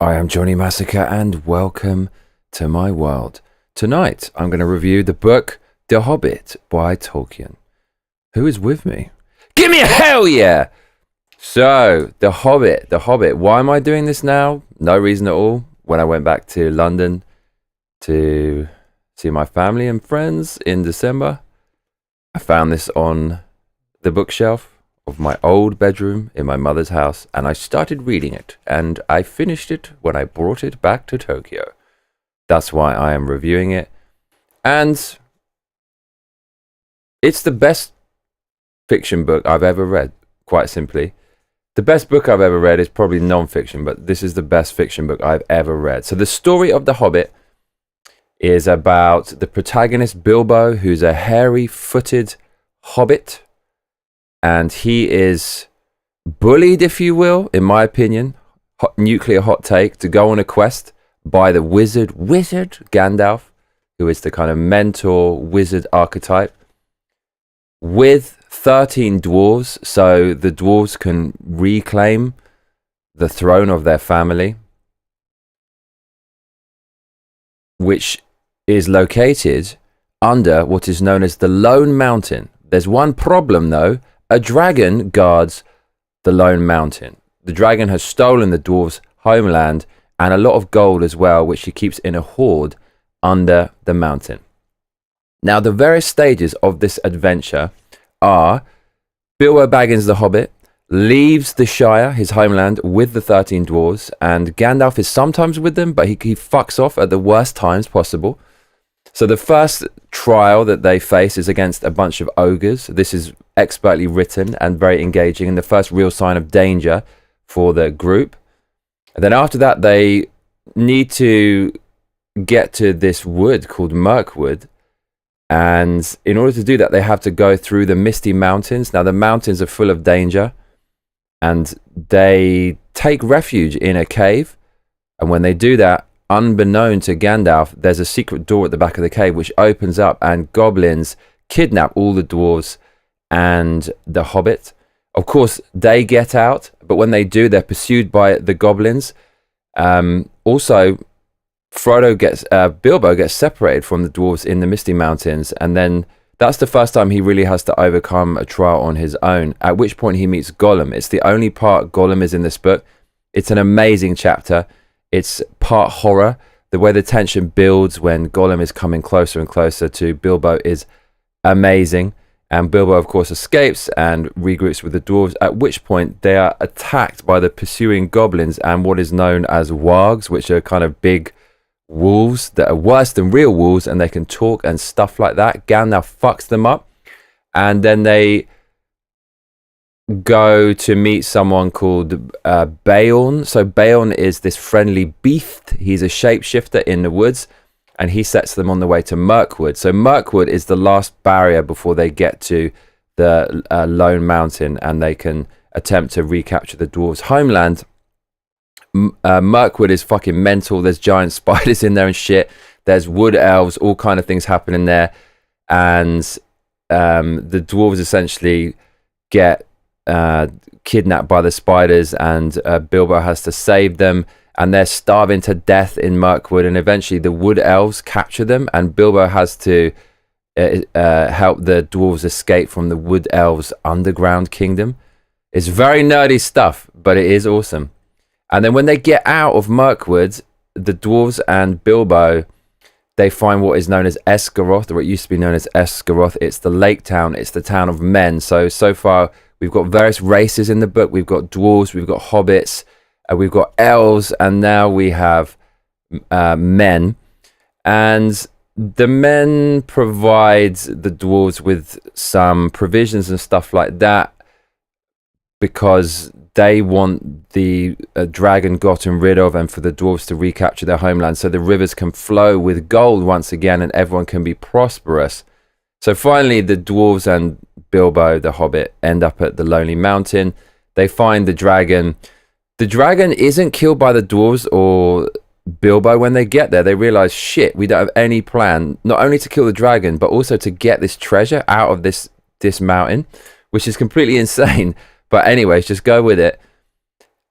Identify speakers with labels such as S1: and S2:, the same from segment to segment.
S1: I am Johnny Massacre and welcome to my world. Tonight I'm going to review the book The Hobbit by Tolkien. Who is with me? Give me a hell yeah! So, The Hobbit. Why am I doing this now? No reason at all. When I went back to London to see my family and friends in December, I found this on the bookshelf of my old bedroom in my mother's house, and I started reading it, and I finished it when I brought it back to Tokyo. That's why I am reviewing it, and it's the best fiction book I've ever read, quite simply. The best book I've ever read is probably non-fiction, but this is the best fiction book I've ever read. So the story of The Hobbit is about the protagonist Bilbo, who's a hairy-footed hobbit, and he is bullied, if you will, in my opinion, nuclear hot take, to go on a quest by the wizard Gandalf, who is the kind of mentor wizard archetype, with 13 dwarves, so the dwarves can reclaim the throne of their family, which is located under what is known as the Lone Mountain. There's one problem, though. A dragon guards the Lone Mountain. The dragon has stolen the dwarves' homeland and a lot of gold as well, which he keeps in a hoard under the mountain. Now, the various stages of this adventure are Bilbo Baggins the Hobbit leaves the Shire, his homeland, with the 13 dwarves, and Gandalf is sometimes with them, but he fucks off at the worst times possible. So the first trial that they face is against a bunch of ogres. This is expertly written and very engaging, and the first real sign of danger for the group. And then after that, they need to get to this wood called Mirkwood. And in order to do that, they have to go through the Misty Mountains. Now, the mountains are full of danger, and they take refuge in a cave. And when they do that, unbeknown to Gandalf, there's a secret door at the back of the cave which opens up, and goblins kidnap all the dwarves and the hobbit. Of course, they get out, but when they do, they're pursued by the goblins. Also, Bilbo gets separated from the dwarves in the Misty Mountains, and then that's the first time he really has to overcome a trial on his own, at which point he meets Gollum. It's the only part Gollum is in this book. It's an amazing chapter. It's part horror. The way the tension builds when Gollum is coming closer and closer to Bilbo is amazing. And Bilbo, of course, escapes and regroups with the dwarves, at which point they are attacked by the pursuing goblins and what is known as wargs, which are kind of big wolves that are worse than real wolves, and they can talk and stuff like that. Gandalf fucks them up, and then they go to meet someone called Beorn. So Beorn is this friendly beast. He's a shapeshifter in the woods, and he sets them on the way to Mirkwood. So Mirkwood is the last barrier before they get to the Lone Mountain, and they can attempt to recapture the dwarves' homeland. Mirkwood is fucking mental. There's giant spiders in there and shit. There's wood elves, all kind of things happening there. And the dwarves essentially get kidnapped by the spiders, and Bilbo has to save them, and they're starving to death in Mirkwood, and eventually the wood elves capture them, and Bilbo has to help the dwarves escape from the wood elves' underground kingdom. It's very nerdy stuff, but it is awesome. And then when they get out of Mirkwood, the dwarves and Bilbo, they find what is known as Esgaroth, or it used to be known as Esgaroth. It's the lake town. It's the town of men. So far, we've got various races in the book. We've got dwarves, we've got hobbits, we've got elves, and now we have men. And the men provide the dwarves with some provisions and stuff like that, because they want the dragon gotten rid of and for the dwarves to recapture their homeland so the rivers can flow with gold once again and everyone can be prosperous. So finally, the dwarves and Bilbo, the hobbit, end up at the Lonely Mountain. They find the dragon. The dragon isn't killed by the dwarves or Bilbo. When they get there, they realize, shit, we don't have any plan, not only to kill the dragon, but also to get this treasure out of this mountain, which is completely insane. But anyways, just go with it.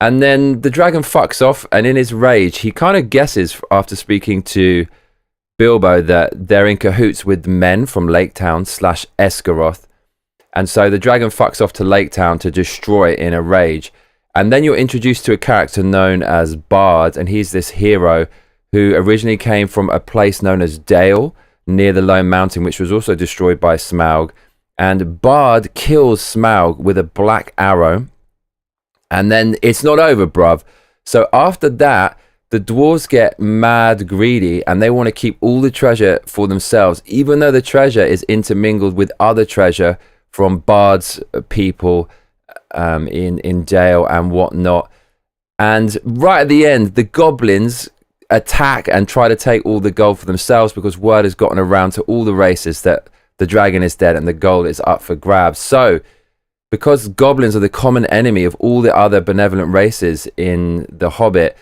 S1: And then the dragon fucks off, and in his rage, he kind of guesses after speaking to Bilbo that they're in cahoots with the men from Lake Town / Esgaroth. And so the dragon fucks off to Lake Town to destroy it in a rage. And then you're introduced to a character known as Bard, and he's this hero who originally came from a place known as Dale, near the Lone Mountain, which was also destroyed by Smaug. And Bard kills Smaug with a black arrow. And then it's not over, bruv. So after that, the dwarves get mad greedy, and they want to keep all the treasure for themselves, even though the treasure is intermingled with other treasure from Bard's people in Dale and whatnot. And right at the end, the goblins attack and try to take all the gold for themselves, because word has gotten around to all the races that the dragon is dead and the gold is up for grabs. So because goblins are the common enemy of all the other benevolent races in The Hobbit,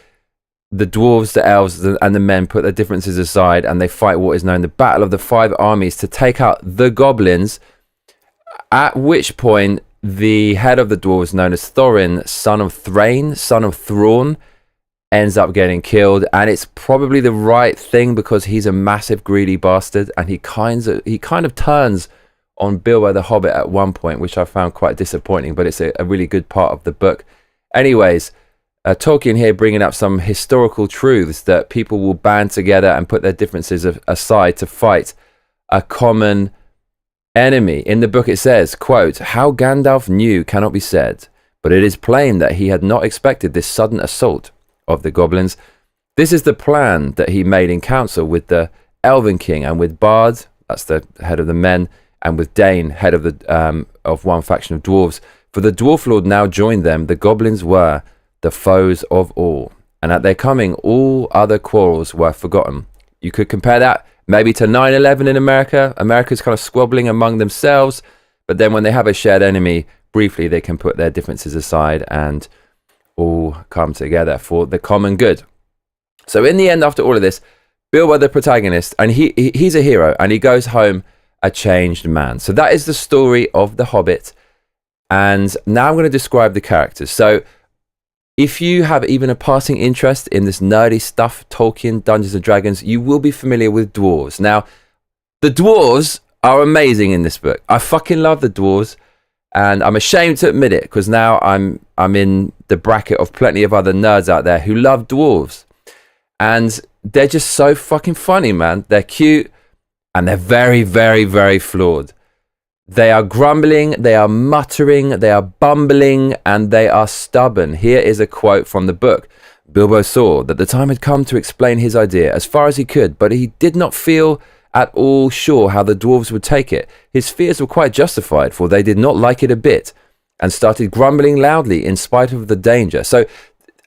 S1: the dwarves, the elves, and the men put their differences aside, and they fight what is known the Battle of the Five Armies to take out the goblins, at which point the head of the dwarves, known as Thorin, son of Thrain, son of Thrawn, ends up getting killed. And it's probably the right thing, because he's a massive greedy bastard, and he kind of turns on Bilbo the Hobbit at one point, which I found quite disappointing, but it's a really good part of the book. Anyways, Tolkien here bringing up some historical truths that people will band together and put their differences aside to fight a common enemy. In the book it says, quote, "How Gandalf knew cannot be said, but it is plain that he had not expected this sudden assault of the goblins. This is the plan that he made in council with the Elven King, and with Bard," that's the head of the men, "and with Dane, head of the of one faction of dwarves. For the dwarf lord now joined them. The goblins were the foes of all, and at their coming all other quarrels were forgotten." You could compare that maybe to 9/11 in America. America's kind of squabbling among themselves, but then when they have a shared enemy, briefly they can put their differences aside and all come together for the common good. So in the end, after all of this, Bilbo, the protagonist, and he's a hero, and he goes home a changed man. So that is the story of The Hobbit. And now I'm going to describe the characters. So if you have even a passing interest in this nerdy stuff, Tolkien, Dungeons and Dragons, you will be familiar with dwarves. Now, the dwarves are amazing in this book. I fucking love the dwarves, and I'm ashamed to admit it, because now I'm in the bracket of plenty of other nerds out there who love dwarves. And they're just so fucking funny, man. They're cute, and they're very, very, very flawed. They are grumbling, they are muttering, they are bumbling, and they are stubborn. Here is a quote from the book. "Bilbo saw that the time had come to explain his idea as far as he could, but he did not feel at all sure how the dwarves would take it. His fears were quite justified, for they did not like it a bit, and started grumbling loudly in spite of the danger." So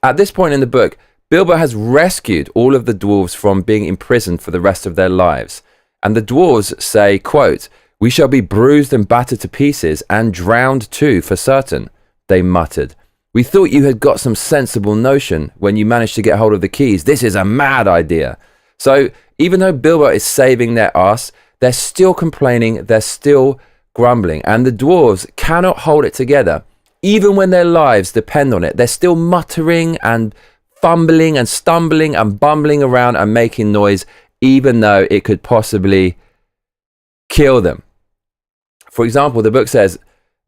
S1: at this point in the book, Bilbo has rescued all of the dwarves from being imprisoned for the rest of their lives. And the dwarves say, quote, "We shall be bruised and battered to pieces, and drowned too, for certain," they muttered. "We thought you had got some sensible notion when you managed to get hold of the keys. This is a mad idea." So even though Bilbo is saving their ass, they're still complaining, they're still grumbling. And the dwarves cannot hold it together. Even when their lives depend on it, they're still muttering and fumbling and stumbling and bumbling around and making noise, even though it could possibly kill them. For example, the book says,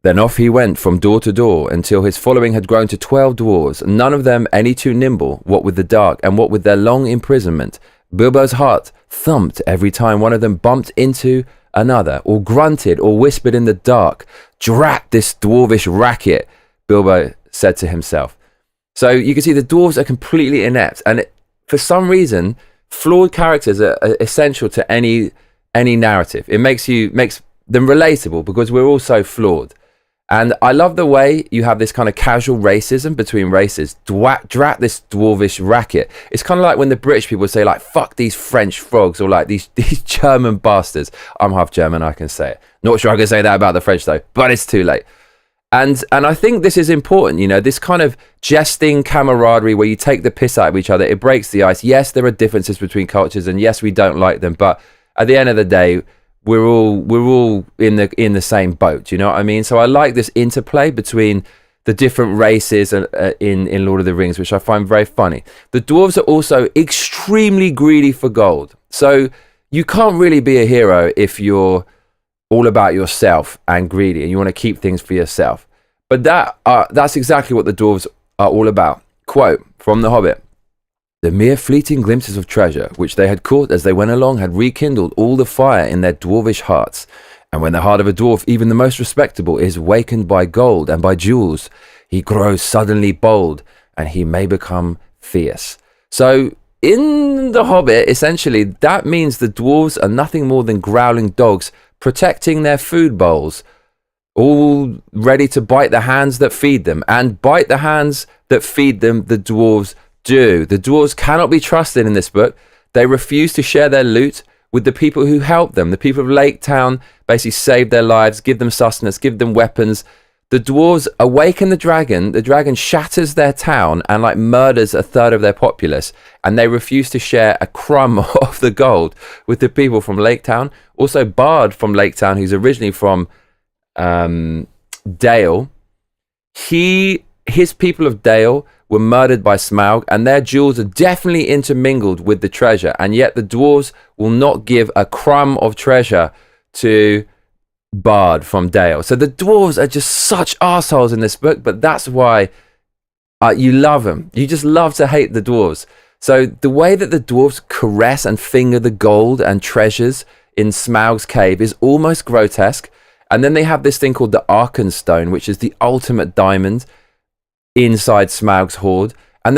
S1: "Then off he went from door to door until his following had grown to 12 dwarves, none of them any too nimble, what with the dark and what with their long imprisonment. Bilbo's heart thumped every time one of them bumped into another, or grunted or whispered in the dark. 'Drat this dwarvish racket,' Bilbo said to himself." So you can see the dwarves are completely inept, and for some reason, flawed characters are essential to any narrative. It makes them relatable, because we're all so flawed. And I love the way you have this kind of casual racism between races. Drat this dwarvish racket. It's kind of like when the British people say, like, "Fuck these French frogs," or like these German bastards. I'm half German, I can say it. Not sure I can say that about the French though, but it's too late. And I think this is important, this kind of jesting camaraderie where you take the piss out of each other. It breaks the ice. Yes, there are differences between cultures, and yes, we don't like them, but at the end of the day, we're all in the same boat. You know what I mean? So I like this interplay between the different races in Lord of the Rings, which I find very funny. The dwarves are also extremely greedy for gold. So you can't really be a hero if you're all about yourself and greedy and you want to keep things for yourself. But that's exactly what the dwarves are all about. Quote from The Hobbit: "The mere fleeting glimpses of treasure which they had caught as they went along had rekindled all the fire in their dwarvish hearts. And when the heart of a dwarf, even the most respectable, is wakened by gold and by jewels, he grows suddenly bold, and he may become fierce." So in The Hobbit, essentially, that means the dwarves are nothing more than growling dogs protecting their food bowls, all ready to bite the hands that feed them. And bite the hands that feed them, the dwarves do. The dwarves cannot be trusted in this book. They refuse to share their loot with the people who help them. The people of Lake Town basically save their lives, give them sustenance, give them weapons. The dwarves awaken the dragon. The dragon shatters their town and like murders a third of their populace. And they refuse to share a crumb of the gold with the people from Lake Town. Also Bard from Lake Town, who's originally from Dale. His people of Dale were murdered by Smaug, and their jewels are definitely intermingled with the treasure, and yet the dwarves will not give a crumb of treasure to Bard from Dale. So the dwarves are just such assholes in this book, but that's why you love them. You just love to hate the dwarves. So the way that the dwarves caress and finger the gold and treasures in Smaug's cave is almost grotesque. And then they have this thing called the Arkenstone, which is the ultimate diamond inside Smaug's hoard, and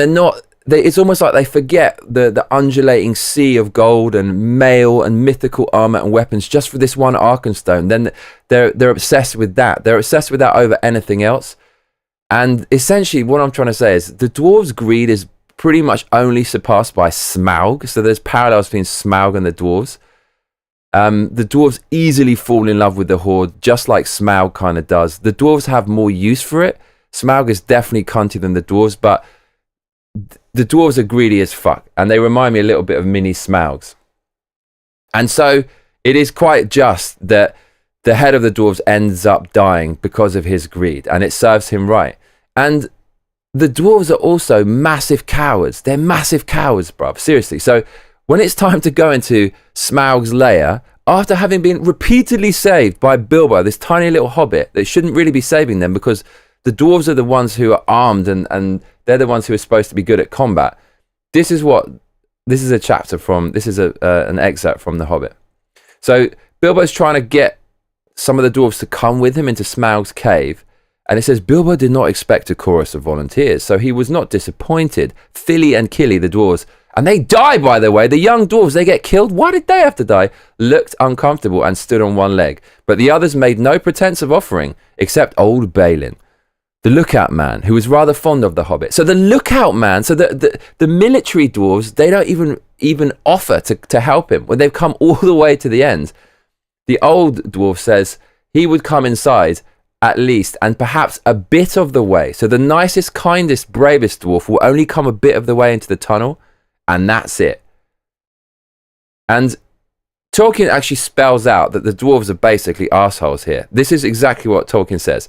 S1: it's almost like they forget the undulating sea of gold and mail and mythical armor and weapons just for this one Arkenstone. Then they're obsessed with that. They're obsessed with that over anything else. And essentially what I'm trying to say is the dwarves' greed is pretty much only surpassed by Smaug. So there's parallels between Smaug and the dwarves. The dwarves easily fall in love with the hoard, just like Smaug kind of does. The dwarves have more use for it. Smaug is definitely cunty than the dwarves, but the dwarves are greedy as fuck, and they remind me a little bit of mini Smaugs. And so it is quite just that the head of the dwarves ends up dying because of his greed, and it serves him right. And the dwarves are also massive cowards. They're massive cowards, bruv. Seriously. So when it's time to go into Smaug's lair, after having been repeatedly saved by Bilbo, this tiny little hobbit that shouldn't really be saving them because the dwarves are the ones who are armed and they're the ones who are supposed to be good at combat. This is a chapter from, this is an excerpt from The Hobbit. So Bilbo's trying to get some of the dwarves to come with him into Smaug's cave. And it says, Bilbo did not expect a chorus of volunteers, so he was not disappointed. Fili and Kili, the dwarves, and they die, by the way. The young dwarves, they get killed. Why did they have to die? Looked uncomfortable and stood on one leg. But the others made no pretense of offering, except old Balin, the lookout man, who was rather fond of the Hobbit. So the lookout man, so the military dwarves, they don't even offer to help him when they've come all the way to the end. The old dwarf says he would come inside at least, and perhaps a bit of the way. So the nicest, kindest, bravest dwarf will only come a bit of the way into the tunnel, and that's it. And Tolkien actually spells out that the dwarves are basically assholes here. This is exactly what Tolkien says.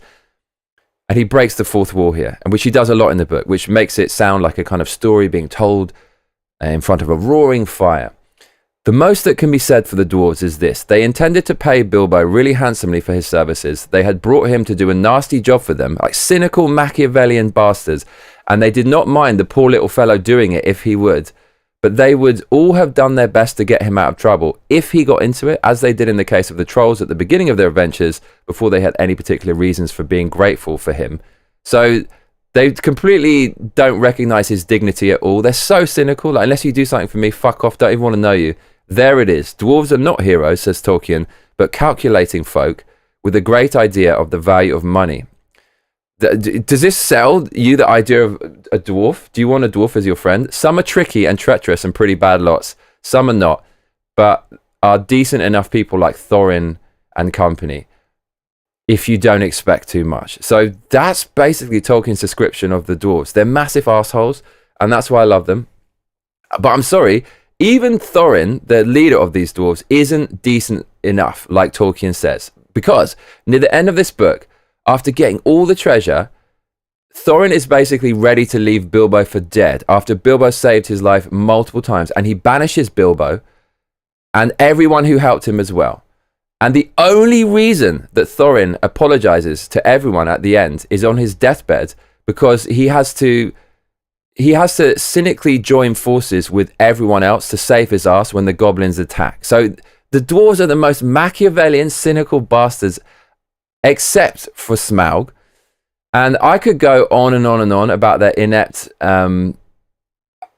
S1: And he breaks the fourth wall here, and which he does a lot in the book, which makes it sound like a kind of story being told in front of a roaring fire. The most that can be said for the dwarves is this. They intended to pay Bilbo really handsomely for his services. They had brought him to do a nasty job for them, like cynical Machiavellian bastards, and they did not mind the poor little fellow doing it if he would. But they would all have done their best to get him out of trouble if he got into it, as they did in the case of the trolls at the beginning of their adventures, before they had any particular reasons for being grateful for him. So they completely don't recognize his dignity at all. They're so cynical. Like, unless you do something for me, fuck off, don't even want to know you. There it is. Dwarves are not heroes, says Tolkien, but calculating folk with a great idea of the value of money. Does this sell you the idea of a dwarf? Do you want a dwarf as your friend? Some are tricky and treacherous and pretty bad lots. Some are not, but are decent enough people like Thorin and company, if you don't expect too much. So that's basically Tolkien's description of the dwarves. They're massive assholes, and that's why I love them. But I'm sorry, even Thorin, the leader of these dwarves, isn't decent enough, like Tolkien says. Because near the end of this book, after getting all the treasure, Thorin is basically ready to leave Bilbo for dead after Bilbo saved his life multiple times, and he banishes Bilbo and everyone who helped him as well. And the only reason that Thorin apologizes to everyone at the end is on his deathbed, because he has to cynically join forces with everyone else to save his ass when the goblins attack. So the dwarves are the most Machiavellian, cynical bastards, except for Smaug. And I could go on and on and on about their inept kind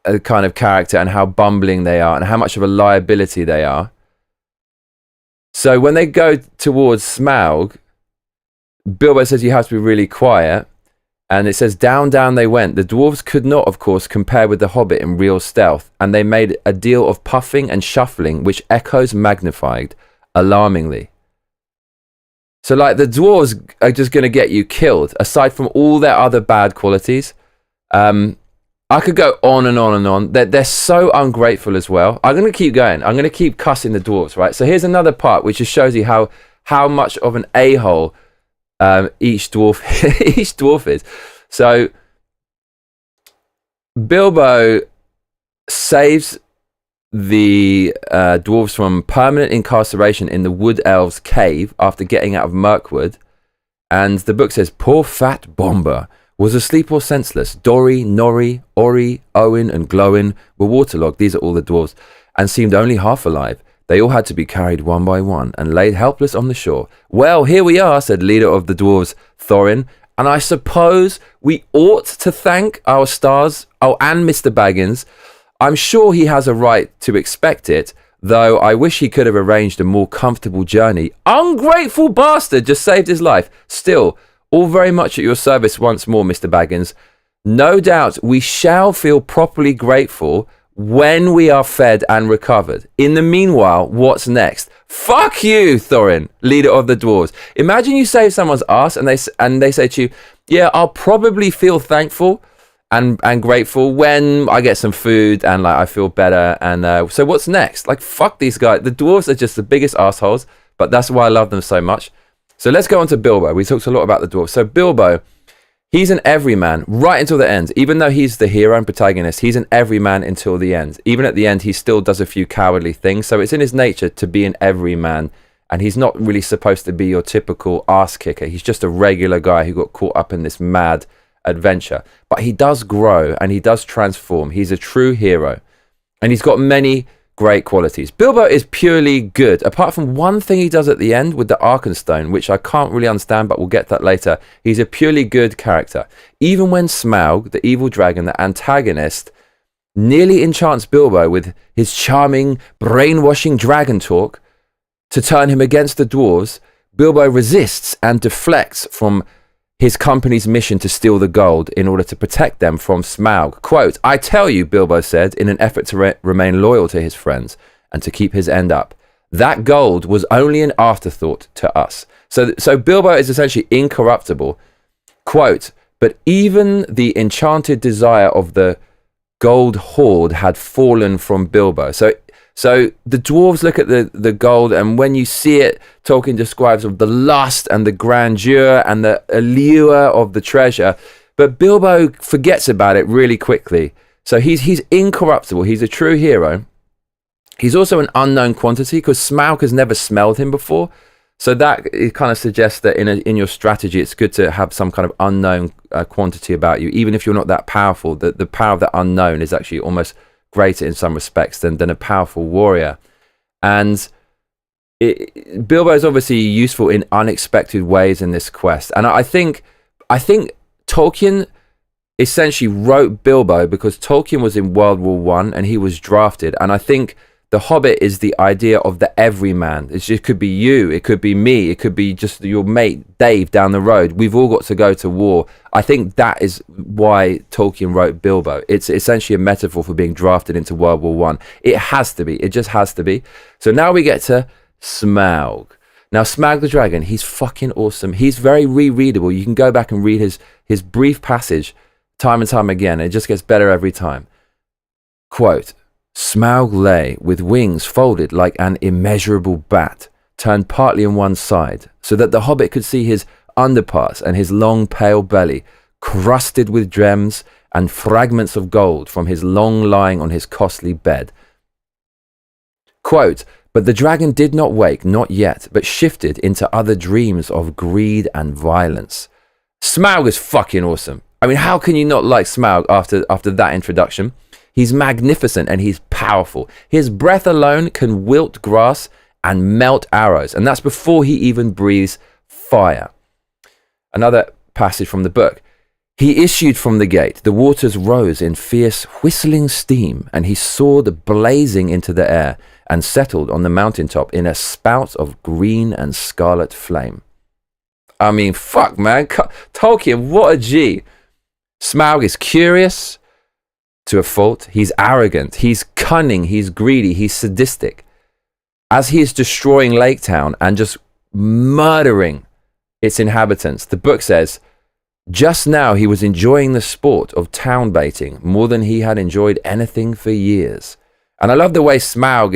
S1: of character and how bumbling they are and how much of a liability they are. So when they go towards Smaug, Bilbo says you have to be really quiet. And it says, down, down they went. The dwarves could not, of course, compare with the Hobbit in real stealth. And they made a deal of puffing and shuffling, which echoes magnified alarmingly. So, like, the dwarves are just going to get you killed, aside from all their other bad qualities. I could go on and on and on. They're so ungrateful as well. I'm going to keep going. I'm going to keep cussing the dwarves, right? So here's another part which just shows you how much of an a-hole each dwarf is. So Bilbo saves the dwarves from permanent incarceration in the Wood Elves' cave after getting out of Mirkwood. And the book says, poor fat Bomber was asleep or senseless. Dori, Nori, Ori, Owen, and Glowin were waterlogged. These are all the dwarves, and seemed only half alive. They all had to be carried one by one and laid helpless on the shore. Well, here we are, said leader of the dwarves, Thorin, and I suppose we ought to thank our stars, and Mr. Baggins. I'm sure he has a right to expect it, though I wish he could have arranged a more comfortable journey. Ungrateful bastard, just saved his life. Still, all very much at your service once more, Mr. Baggins. No doubt we shall feel properly grateful when we are fed and recovered. In the meanwhile, what's next? Fuck you, Thorin, leader of the dwarves. Imagine you save someone's ass and they say to you, yeah, I'll probably feel thankful and grateful when I get some food and like I feel better. And so what's next? Like, fuck these guys. The dwarves are just the biggest assholes, but that's why I love them so much. So let's go on to Bilbo. We talked a lot about the dwarves. So Bilbo, he's an everyman right until the end. Even though he's the hero and protagonist, he's an everyman until the end. Even at the end, he still does a few cowardly things. So it's in his nature to be an everyman. And he's not really supposed to be your typical ass kicker. He's just a regular guy who got caught up in this mad adventure. But he does grow and he does transform. He's a true hero. And he's got many great qualities. Bilbo is purely good, apart from one thing he does at the end with the Arkenstone, which I can't really understand, but we'll get that later. He's a purely good character. Even when Smaug, the evil dragon, the antagonist, nearly enchants Bilbo with his charming, brainwashing dragon talk to turn him against the dwarves, Bilbo resists and deflects from his company's mission to steal the gold in order to protect them from Smaug. Quote, I tell you, Bilbo said, in an effort to remain loyal to his friends and to keep his end up, that gold was only an afterthought to us. So Bilbo is essentially incorruptible. Quote, but even the enchanted desire of the gold hoard had fallen from Bilbo. So the dwarves look at the gold, and when you see it, Tolkien describes of the lust and the grandeur and the allure of the treasure. But Bilbo forgets about it really quickly. So he's incorruptible. He's a true hero. He's also an unknown quantity because Smaug has never smelled him before. So that it kind of suggests that in your strategy, it's good to have some kind of unknown quantity about you, even if you're not that powerful. The power of the unknown is actually almost greater in some respects than a powerful warrior. And Bilbo is obviously useful in unexpected ways in this quest. And I think Tolkien essentially wrote Bilbo because Tolkien was in World War One and he was drafted. And I think The Hobbit is the idea of the everyman. It could be you, it could be me, it could be just your mate Dave down the road. We've all got to go to war. I think that is why Tolkien wrote Bilbo. It's essentially a metaphor for being drafted into World War One. It has to be. It just has to be. So now we get to Smaug. Now Smaug the dragon, he's fucking awesome. He's very rereadable. You can go back and read his brief passage time and time again. It just gets better every time. Quote, Smaug lay with wings folded like an immeasurable bat, turned partly on one side, so that the hobbit could see his underparts and his long pale belly, crusted with gems and fragments of gold from his long lying on his costly bed. Quote, but the dragon did not wake, not yet, but shifted into other dreams of greed and violence. Smaug is fucking awesome. I mean, how can you not like Smaug after that introduction? He's magnificent and he's powerful. His breath alone can wilt grass and melt arrows, and that's before he even breathes fire. Another passage from the book. He issued from the gate. The waters rose in fierce whistling steam, and he soared blazing into the air and settled on the mountaintop in a spout of green and scarlet flame. I mean, fuck, man. Tolkien, what a G. Smaug is curious to a fault. He's arrogant. He's cunning. He's greedy. He's sadistic. As he is destroying Lake Town and just murdering its inhabitants, the book says, just now he was enjoying the sport of town baiting more than he had enjoyed anything for years. And I love the way Smaug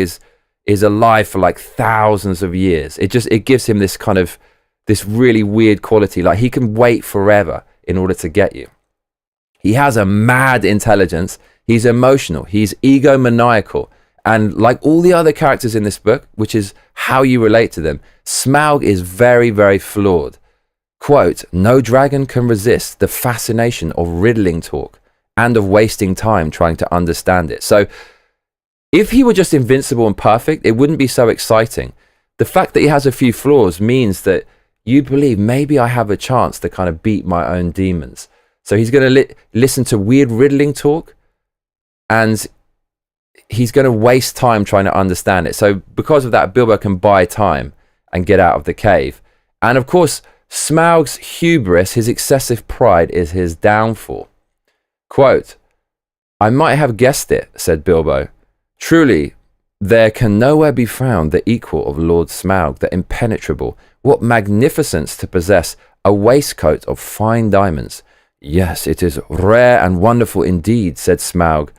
S1: is alive for like thousands of years. It gives him this kind of, this really weird quality. Like he can wait forever in order to get you. He has a mad intelligence. He's emotional. He's egomaniacal. And like all the other characters in this book, which is how you relate to them, Smaug is very, very flawed. Quote, no dragon can resist the fascination of riddling talk and of wasting time trying to understand it. So if he were just invincible and perfect, it wouldn't be so exciting. The fact that he has a few flaws means that you believe maybe I have a chance to kind of beat my own demons. So he's going to listen to weird riddling talk, and he's going to waste time trying to understand it. So because of that, Bilbo can buy time and get out of the cave. And of course, Smaug's hubris, his excessive pride, is his downfall. Quote, I might have guessed it, said Bilbo. Truly, there can nowhere be found the equal of Lord Smaug, the impenetrable. What magnificence to possess a waistcoat of fine diamonds. Yes, it is rare and wonderful indeed, said Smaug,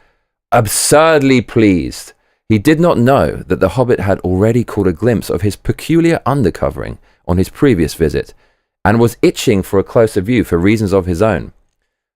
S1: absurdly pleased. He did not know that the Hobbit had already caught a glimpse of his peculiar undercovering on his previous visit, and was itching for a closer view for reasons of his own.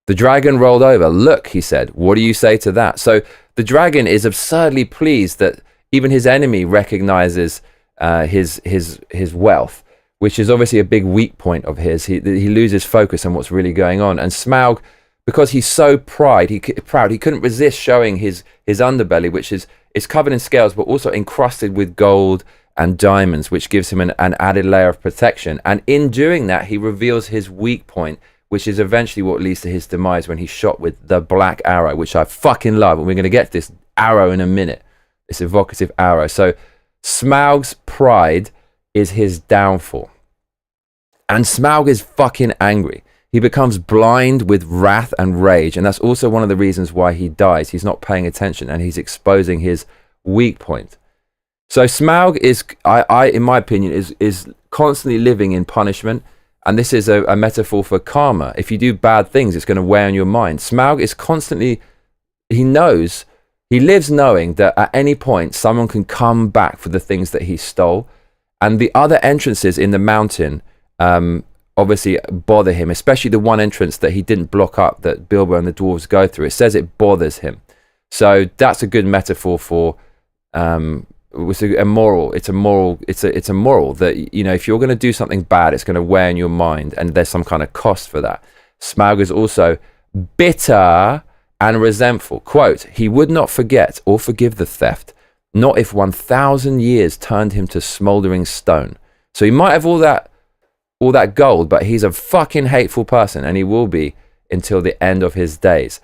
S1: The dragon rolled over. Look, he said, what do you say to that? So the dragon is absurdly pleased that even his enemy recognizes his wealth, which is obviously a big weak point of his. He loses focus on what's really going on. And Smaug, because he's so proud, he couldn't resist showing his underbelly, which is covered in scales, but also encrusted with gold and diamonds, which gives him an added layer of protection. And in doing that, he reveals his weak point, which is eventually what leads to his demise when he's shot with the black arrow, which I fucking love. And we're going to get to this arrow in a minute, this evocative arrow. So Smaug's pride is his downfall. And Smaug is fucking angry. He becomes blind with wrath and rage. And that's also one of the reasons why he dies. He's not paying attention and he's exposing his weak point. So Smaug is, in my opinion, is constantly living in punishment. And this is a metaphor for karma. If you do bad things, it's going to weigh on your mind. Smaug is constantly, he lives knowing that at any point, someone can come back for the things that he stole. And the other entrances in the mountain obviously bother him, especially the one entrance that he didn't block up that Bilbo and the dwarves go through. It says it bothers him. So that's a good metaphor for it's a moral that, you know, if you're going to do something bad, it's going to weigh on your mind, and there's some kind of cost for that. Smaug is also bitter and resentful. Quote, he would not forget or forgive the theft, not if 1,000 years turned him to smoldering stone. So he might have all that gold, but he's a fucking hateful person, and he will be until the end of his days.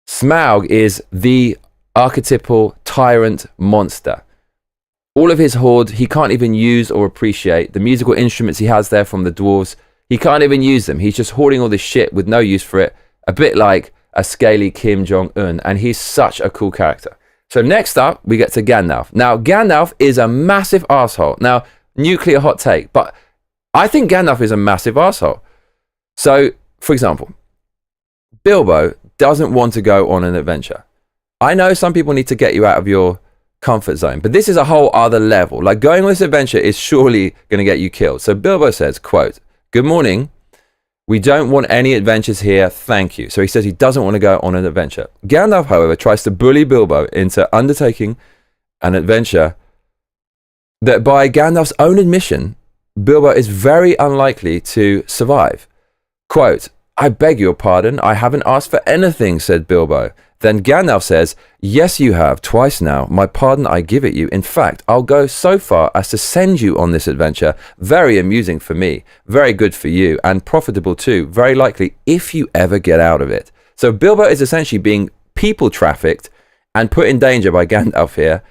S1: Smaug is the archetypal tyrant monster. All of his hoard, he can't even use or appreciate. The musical instruments he has there from the dwarves, he can't even use them. He's just hoarding all this shit with no use for it. A bit like a scaly Kim Jong-un, and he's such a cool character. So next up, we get to Gandalf. Now, Gandalf is a massive asshole. Now, nuclear hot take, but I think Gandalf is a massive asshole. So, for example, Bilbo doesn't want to go on an adventure. I know some people need to get you out of your comfort zone, but this is a whole other level. Like, going on this adventure is surely going to get you killed. So Bilbo says, quote, good morning. We don't want any adventures here, thank you. So he says he doesn't want to go on an adventure. Gandalf, however, tries to bully Bilbo into undertaking an adventure that, by Gandalf's own admission, Bilbo is very unlikely to survive. Quote, "I beg your pardon, I haven't asked for anything," said Bilbo. Then Gandalf says, "Yes, you have, twice now. My pardon I give it you. In fact, I'll go so far as to send you on this adventure. Very amusing for me, very good for you, and profitable too, very likely if you ever get out of it." So Bilbo is essentially being people trafficked and put in danger by Gandalf here.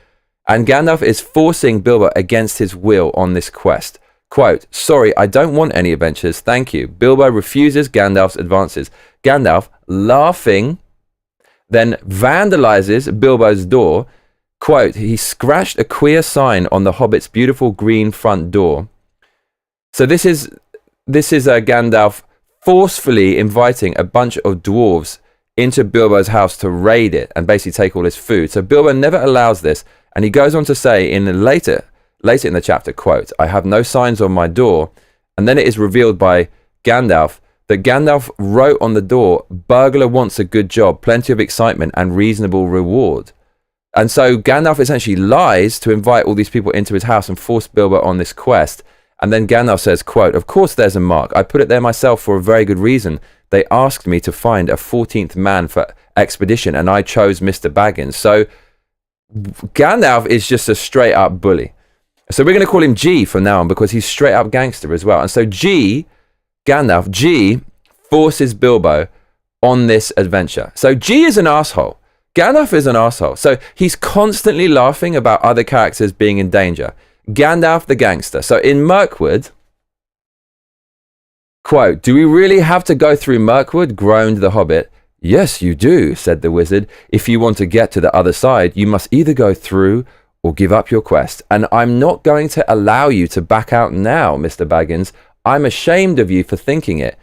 S1: And Gandalf is forcing Bilbo against his will on this quest. Quote, "Sorry, I don't want any adventures, thank you." Bilbo refuses Gandalf's advances. Gandalf, laughing, then vandalizes Bilbo's door. Quote, "He scratched a queer sign on the Hobbit's beautiful green front door." So this is Gandalf forcefully inviting a bunch of dwarves into Bilbo's house to raid it and basically take all his food. So Bilbo never allows this, and he goes on to say later in the chapter, quote, "I have no signs on my door," and then it is revealed by Gandalf that Gandalf wrote on the door, "Burglar wants a good job, plenty of excitement and reasonable reward." And so Gandalf essentially lies to invite all these people into his house and force Bilbo on this quest. And then Gandalf says, quote, "Of course there's a mark. I put it there myself for a very good reason. They asked me to find a 14th man for expedition, and I chose Mr. Baggins." So Gandalf is just a straight up bully. So we're going to call him G from now on because he's straight up gangster as well. And so Gandalf, G, forces Bilbo on this adventure. So G is an asshole. Gandalf is an asshole. So he's constantly laughing about other characters being in danger. Gandalf the gangster. So in Mirkwood, quote, "Do we really have to go through Mirkwood?" groaned the Hobbit. "Yes, you do," said the wizard. "If you want to get to the other side, you must either go through or give up your quest. And I'm not going to allow you to back out now, Mr. Baggins. I'm ashamed of you for thinking it.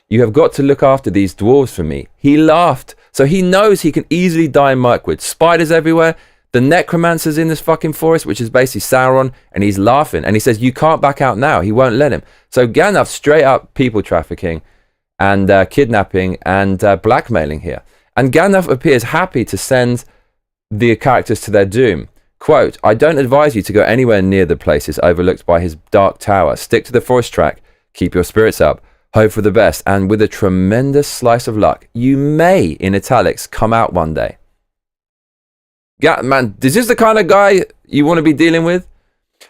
S1: You have got to look after these dwarves for me." He laughed. So he knows he can easily die in Mirkwood. Spiders everywhere. The necromancer's in this fucking forest, which is basically Sauron. And he's laughing. And he says, "You can't back out now." He won't let him. So Gandalf straight up people trafficking and kidnapping and blackmailing here. And Gandalf appears happy to send the characters to their doom. Quote, "I don't advise you to go anywhere near the places overlooked by his dark tower. Stick to the forest track. Keep your spirits up. Hope for the best. And with a tremendous slice of luck, you may, in italics, come out one day." Man, is this the kind of guy you want to be dealing with?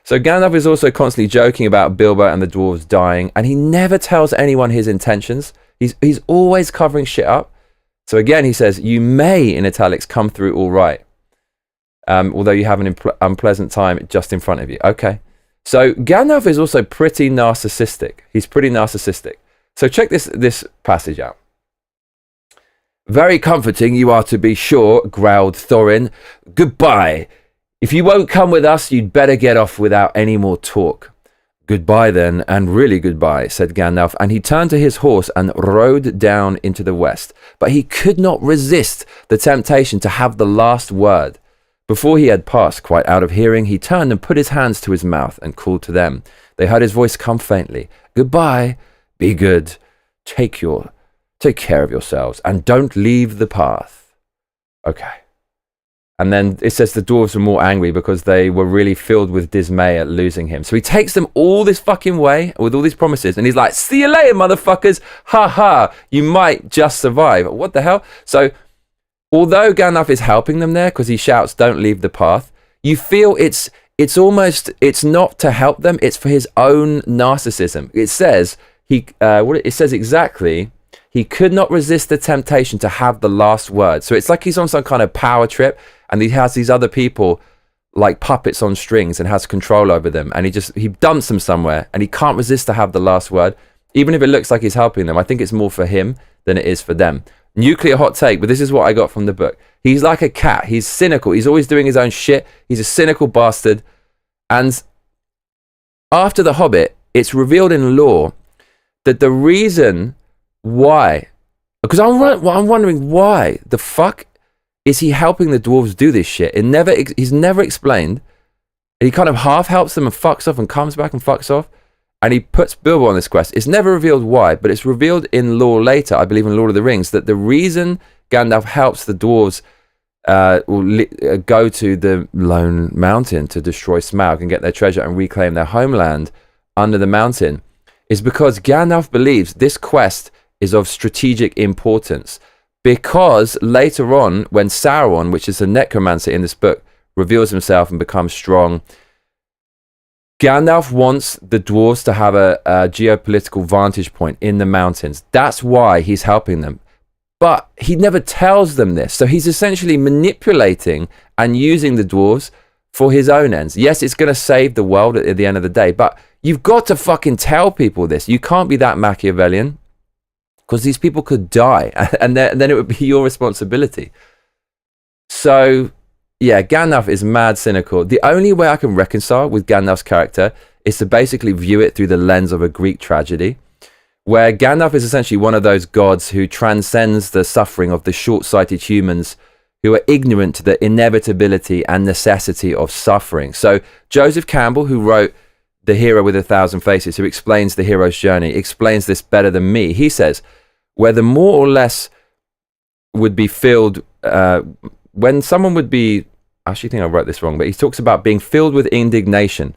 S1: So Gandalf is also constantly joking about Bilbo and the dwarves dying, and he never tells anyone his intentions. He's always covering shit up. So again, he says, "You may, in italics, come through all right. Although you have an unpleasant time just in front of you." Okay. So Gandalf is also pretty narcissistic. He's pretty narcissistic. So check this passage out. "Very comforting you are, to be sure," growled Thorin. "Goodbye. If you won't come with us, you'd better get off without any more talk." "Goodbye then, and really goodbye," said Gandalf, and he turned to his horse and rode down into the west. But he could not resist the temptation to have the last word. Before he had passed quite out of hearing, he turned and put his hands to his mouth and called to them. They heard his voice come faintly. "Goodbye. Be good. Take care of yourselves, and don't leave the path." Okay. And then it says the dwarves were more angry because they were really filled with dismay at losing him. So he takes them all this fucking way with all these promises, and he's like, "See you later, motherfuckers. Ha ha. You might just survive." What the hell? So although Gandalf is helping them there because he shouts, "Don't leave the path," you feel it's not to help them, it's for his own narcissism. It says it says exactly, he could not resist the temptation to have the last word. So it's like he's on some kind of power trip, and he has these other people like puppets on strings and has control over them, and he dumps them somewhere, and he can't resist to have the last word, even if it looks like he's helping them. I think it's more for him than it is for them. Nuclear hot take, but this is what I got from the book. He's like a cat. He's cynical. He's always doing his own shit. He's a cynical bastard. And after The Hobbit, it's revealed in lore that the reason why, because I'm wondering why the fuck is he helping the dwarves do this shit? He's never explained. He kind of half helps them and fucks off and comes back and fucks off. and he puts Bilbo on this quest. It's never revealed why, but it's revealed in lore later, I believe in Lord of the Rings, that the reason Gandalf helps the dwarves go to the Lone Mountain to destroy Smaug and get their treasure and reclaim their homeland under the mountain is because Gandalf believes this quest is of strategic importance. Because later on, when Sauron, which is the necromancer in this book, reveals himself and becomes strong, Gandalf wants the dwarves to have a geopolitical vantage point in the mountains. That's why he's helping them. But he never tells them this. So he's essentially manipulating and using the dwarves for his own ends. Yes, it's going to save the world at the end of the day, but you've got to fucking tell people this. You can't be that Machiavellian, because these people could die, and then it would be your responsibility. So, yeah, Gandalf is mad cynical. The only way I can reconcile with Gandalf's character is to basically view it through the lens of a Greek tragedy, where Gandalf is essentially one of those gods who transcends the suffering of the short-sighted humans who are ignorant to the inevitability and necessity of suffering. So Joseph Campbell, who wrote The Hero with 1,000 Faces, who explains the hero's journey, explains this better than me. He says, where the more or less would be filled, when someone would be, I actually think I wrote this wrong, but he talks about being filled with indignation,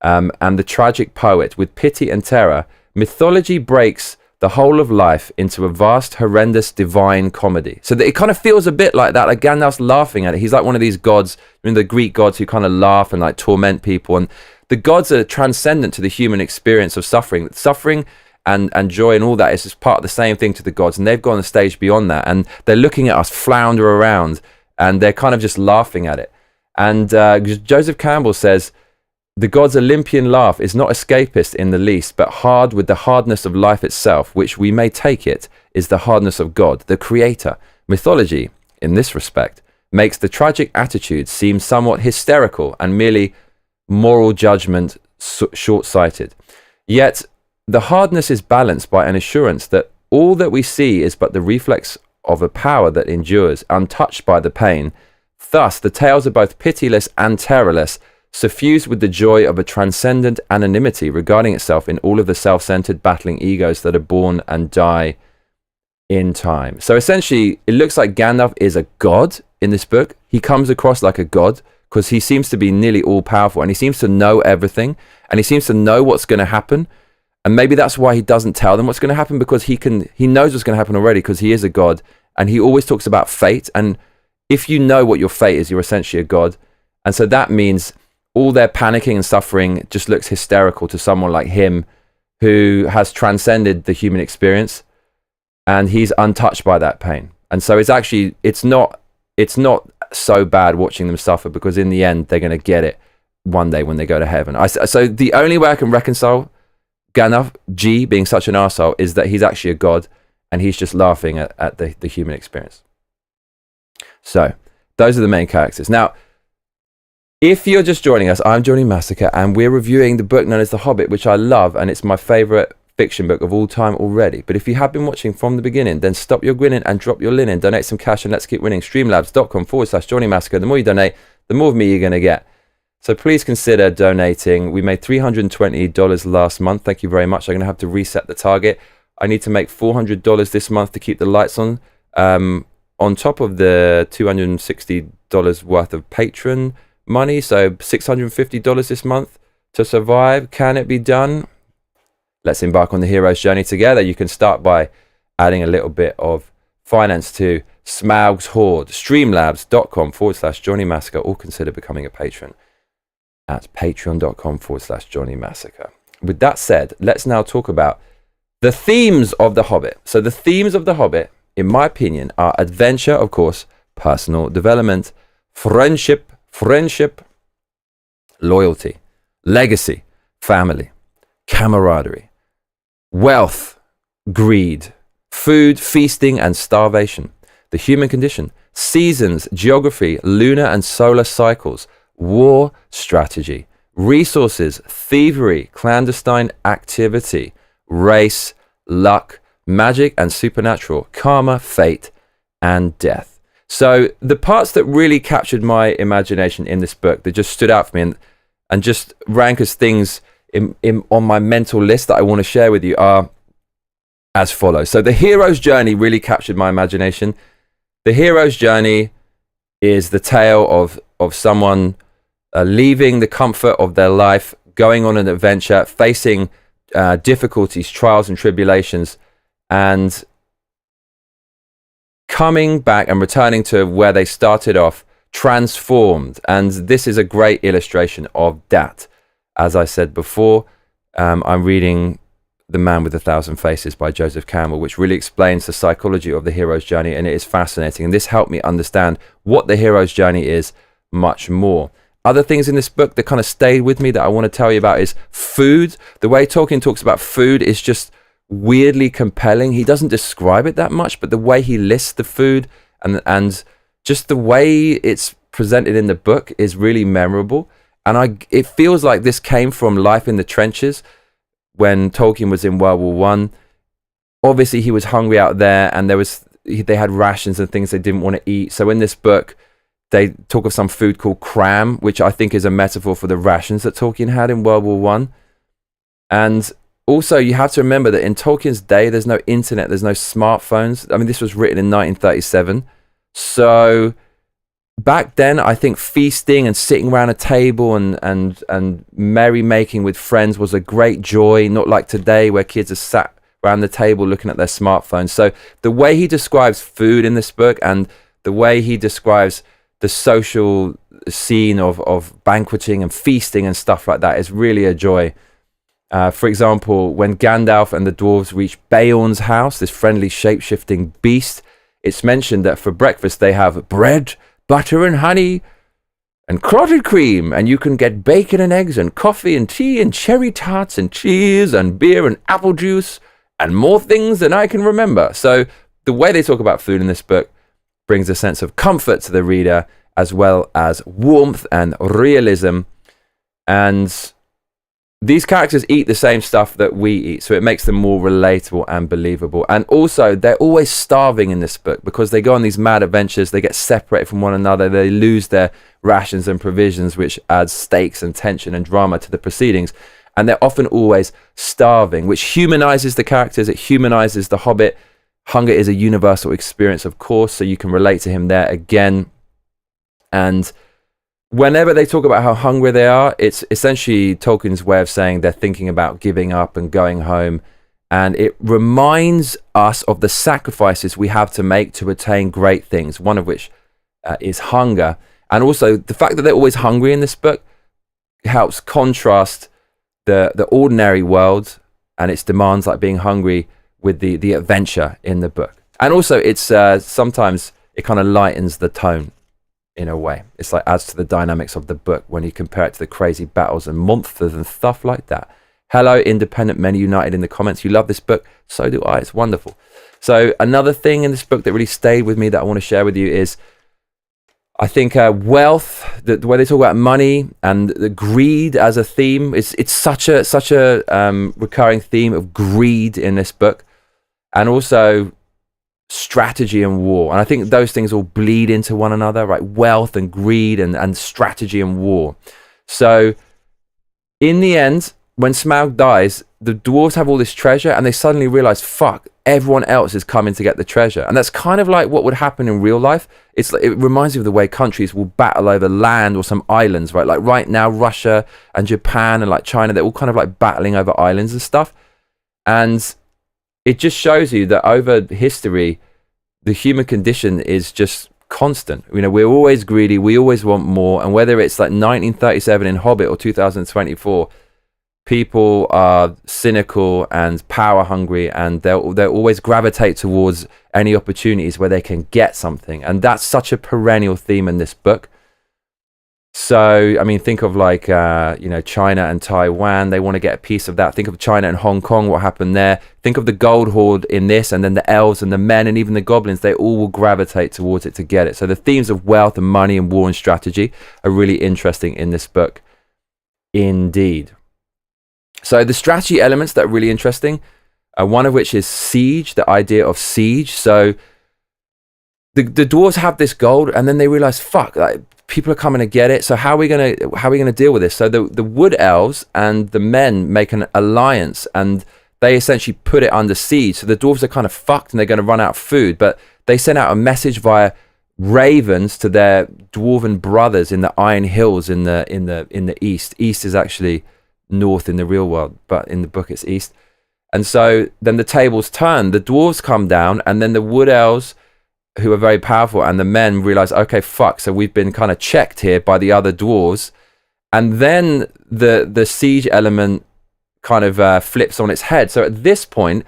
S1: and the tragic poet with pity and terror, mythology breaks the whole of life into a vast, horrendous, divine comedy. So that it kind of feels a bit like that, like Gandalf's laughing at it. He's like one of these gods, I mean, the Greek gods who kind of laugh and like torment people. And the gods are transcendent to the human experience of suffering. Suffering and joy and all that is just part of the same thing to the gods. And they've gone a stage beyond that. And they're looking at us flounder around and they're kind of just laughing at it. And Joseph Campbell says, the god's Olympian laugh is not escapist in the least, but hard with the hardness of life itself, which we may take it is the hardness of God, the creator. Mythology, in this respect, makes the tragic attitude seem somewhat hysterical and merely moral judgment short-sighted. Yet, the hardness is balanced by an assurance that all that we see is but the reflex of a power that endures, untouched by the pain. Thus, the tales are both pitiless and terrorless, suffused with the joy of a transcendent anonymity regarding itself in all of the self-centered battling egos that are born and die in time. So essentially, it looks like Gandalf is a god in this book. He comes across like a god because he seems to be nearly all-powerful and he seems to know everything and he seems to know what's going to happen. And maybe that's why he doesn't tell them what's going to happen, because he knows what's going to happen already because he is a god and he always talks about fate. And if you know what your fate is, you're essentially a god. And so that means all their panicking and suffering just looks hysterical to someone like him who has transcended the human experience and he's untouched by that pain. And so it's not so bad watching them suffer, because in the end they're going to get it one day when they go to heaven. So the only way I can reconcile Gandalf, G, being such an arsehole is that he's actually a god and he's just laughing at the human experience. So those are the main characters. Now, if you're just joining us, I'm Johnny Massacre, and we're reviewing the book known as The Hobbit, which I love, and it's my favourite fiction book of all time already. But if you have been watching from the beginning, then stop your grinning and drop your linen. Donate some cash and let's keep winning. Streamlabs.com/Johnny Massacre. The more you donate, the more of me you're going to get. So please consider donating. We made $320 last month. Thank you very much. I'm going to have to reset the target. I need to make $400 this month to keep the lights on top of the $260 worth of Patreon money, so $650 this month to survive. Can it be done? Let's embark on the hero's journey together. You can start by adding a little bit of finance to Smaug's Horde. Streamlabs.com/Johnny Massacre, or consider becoming a patron at patreon.com/Johnny Massacre. With that said, let's now talk about the themes of The Hobbit. So the themes of The Hobbit, in my opinion, are adventure, of course, personal development, friendship, loyalty, legacy, family, camaraderie, wealth, greed, food, feasting and starvation, the human condition, seasons, geography, lunar and solar cycles, war, strategy, resources, thievery, clandestine activity, race, luck, magic and supernatural, karma, fate, and death. So the parts that really captured my imagination in this book, that just stood out for me and just rank as things on my mental list that I want to share with you are as follows. So the hero's journey really captured my imagination. The hero's journey is the tale of someone leaving the comfort of their life, going on an adventure, facing difficulties, trials and tribulations, and coming back and returning to where they started off, transformed. And this is a great illustration of that. As I said before, I'm reading The Man with a Thousand Faces by Joseph Campbell, which really explains the psychology of the hero's journey, and it is fascinating. And this helped me understand what the hero's journey is much more. Other things in this book that kind of stayed with me that I want to tell you about is food. The way Tolkien talks about food is just weirdly compelling. He doesn't describe it that much, but the way he lists the food and just the way it's presented in the book is really memorable. And it feels like this came from life in the trenches when Tolkien was in World War One. Obviously, he was hungry out there, and they had rations and things they didn't want to eat. So in this book, they talk of some food called cram, which I think is a metaphor for the rations that Tolkien had in World War One. And also, you have to remember that in Tolkien's day, there's no internet, there's no smartphones. I mean, this was written in 1937. So back then, I think feasting and sitting around a table and merrymaking with friends was a great joy, not like today where kids are sat around the table looking at their smartphones. So the way he describes food in this book and the way he describes the social scene of banqueting and feasting and stuff like that is really a joy. For example, when Gandalf and the dwarves reach Beorn's house, this friendly shape-shifting beast, it's mentioned that for breakfast they have bread, butter and honey, and clotted cream, and you can get bacon and eggs and coffee and tea and cherry tarts and cheese and beer and apple juice and more things than I can remember. So the way they talk about food in this book brings a sense of comfort to the reader, as well as warmth and realism. And these characters eat the same stuff that we eat, so it makes them more relatable and believable. And also, they're always starving in this book because they go on these mad adventures, they get separated from one another, they lose their rations and provisions, which adds stakes and tension and drama to the proceedings. And they're often always starving, which humanizes the characters, it humanizes the Hobbit. Hunger is a universal experience, of course, so you can relate to him there again. And whenever they talk about how hungry they are, it's essentially Tolkien's way of saying they're thinking about giving up and going home. And it reminds us of the sacrifices we have to make to attain great things, one of which is hunger. And also the fact that they're always hungry in this book helps contrast the ordinary world and its demands, like being hungry, with the adventure in the book. And also it's sometimes it kind of lightens the tone in a way. It's like adds to the dynamics of the book when you compare it to the crazy battles and monsters and stuff like that. Hello, Independent Men United in the comments. You love this book. So do I. It's wonderful. So another thing in this book that really stayed with me that I want to share with you is, I think wealth, the way they talk about money and the greed as a theme. It's such a recurring theme of greed in this book, and also strategy and war. And I think those things all bleed into one another, right? Wealth and greed and strategy and war. So in the end, when Smaug dies, the dwarves have all this treasure and they suddenly realize, fuck, everyone else is coming to get the treasure. And that's kind of like what would happen in real life. It reminds me of the way countries will battle over land or some islands, right? Like right now, Russia and Japan and like China, they're all kind of like battling over islands and stuff. And it just shows you that over history, the human condition is just constant. You know, we're always greedy. We always want more. And whether it's like 1937 in Hobbit or 2024, people are cynical and power hungry, and they'll always gravitate towards any opportunities where they can get something. And that's such a perennial theme in this book. So, I mean, think of like, China and Taiwan. They want to get a piece of that. Think of China and Hong Kong, what happened there. Think of the gold hoard in this, and then the elves and the men and even the goblins. They all will gravitate towards it to get it. So the themes of wealth and money and war and strategy are really interesting in this book indeed. So the strategy elements that are really interesting, one of which is siege, the idea of siege. So the dwarves have this gold, and then they realize, fuck, like, people are coming to get it. So how are we gonna deal with this? So the wood elves and the men make an alliance, and they essentially put it under siege. So the dwarves are kind of fucked, and they're going to run out of food. But they send out a message via ravens to their dwarven brothers in the Iron Hills in the east. East is actually north in the real world, but in the book it's east. And so then the tables turn. The dwarves come down, and then the wood elves, who are very powerful, and the men realize, okay, fuck, so we've been kind of checked here by the other dwarves. And then the siege element kind of flips on its head. So at this point,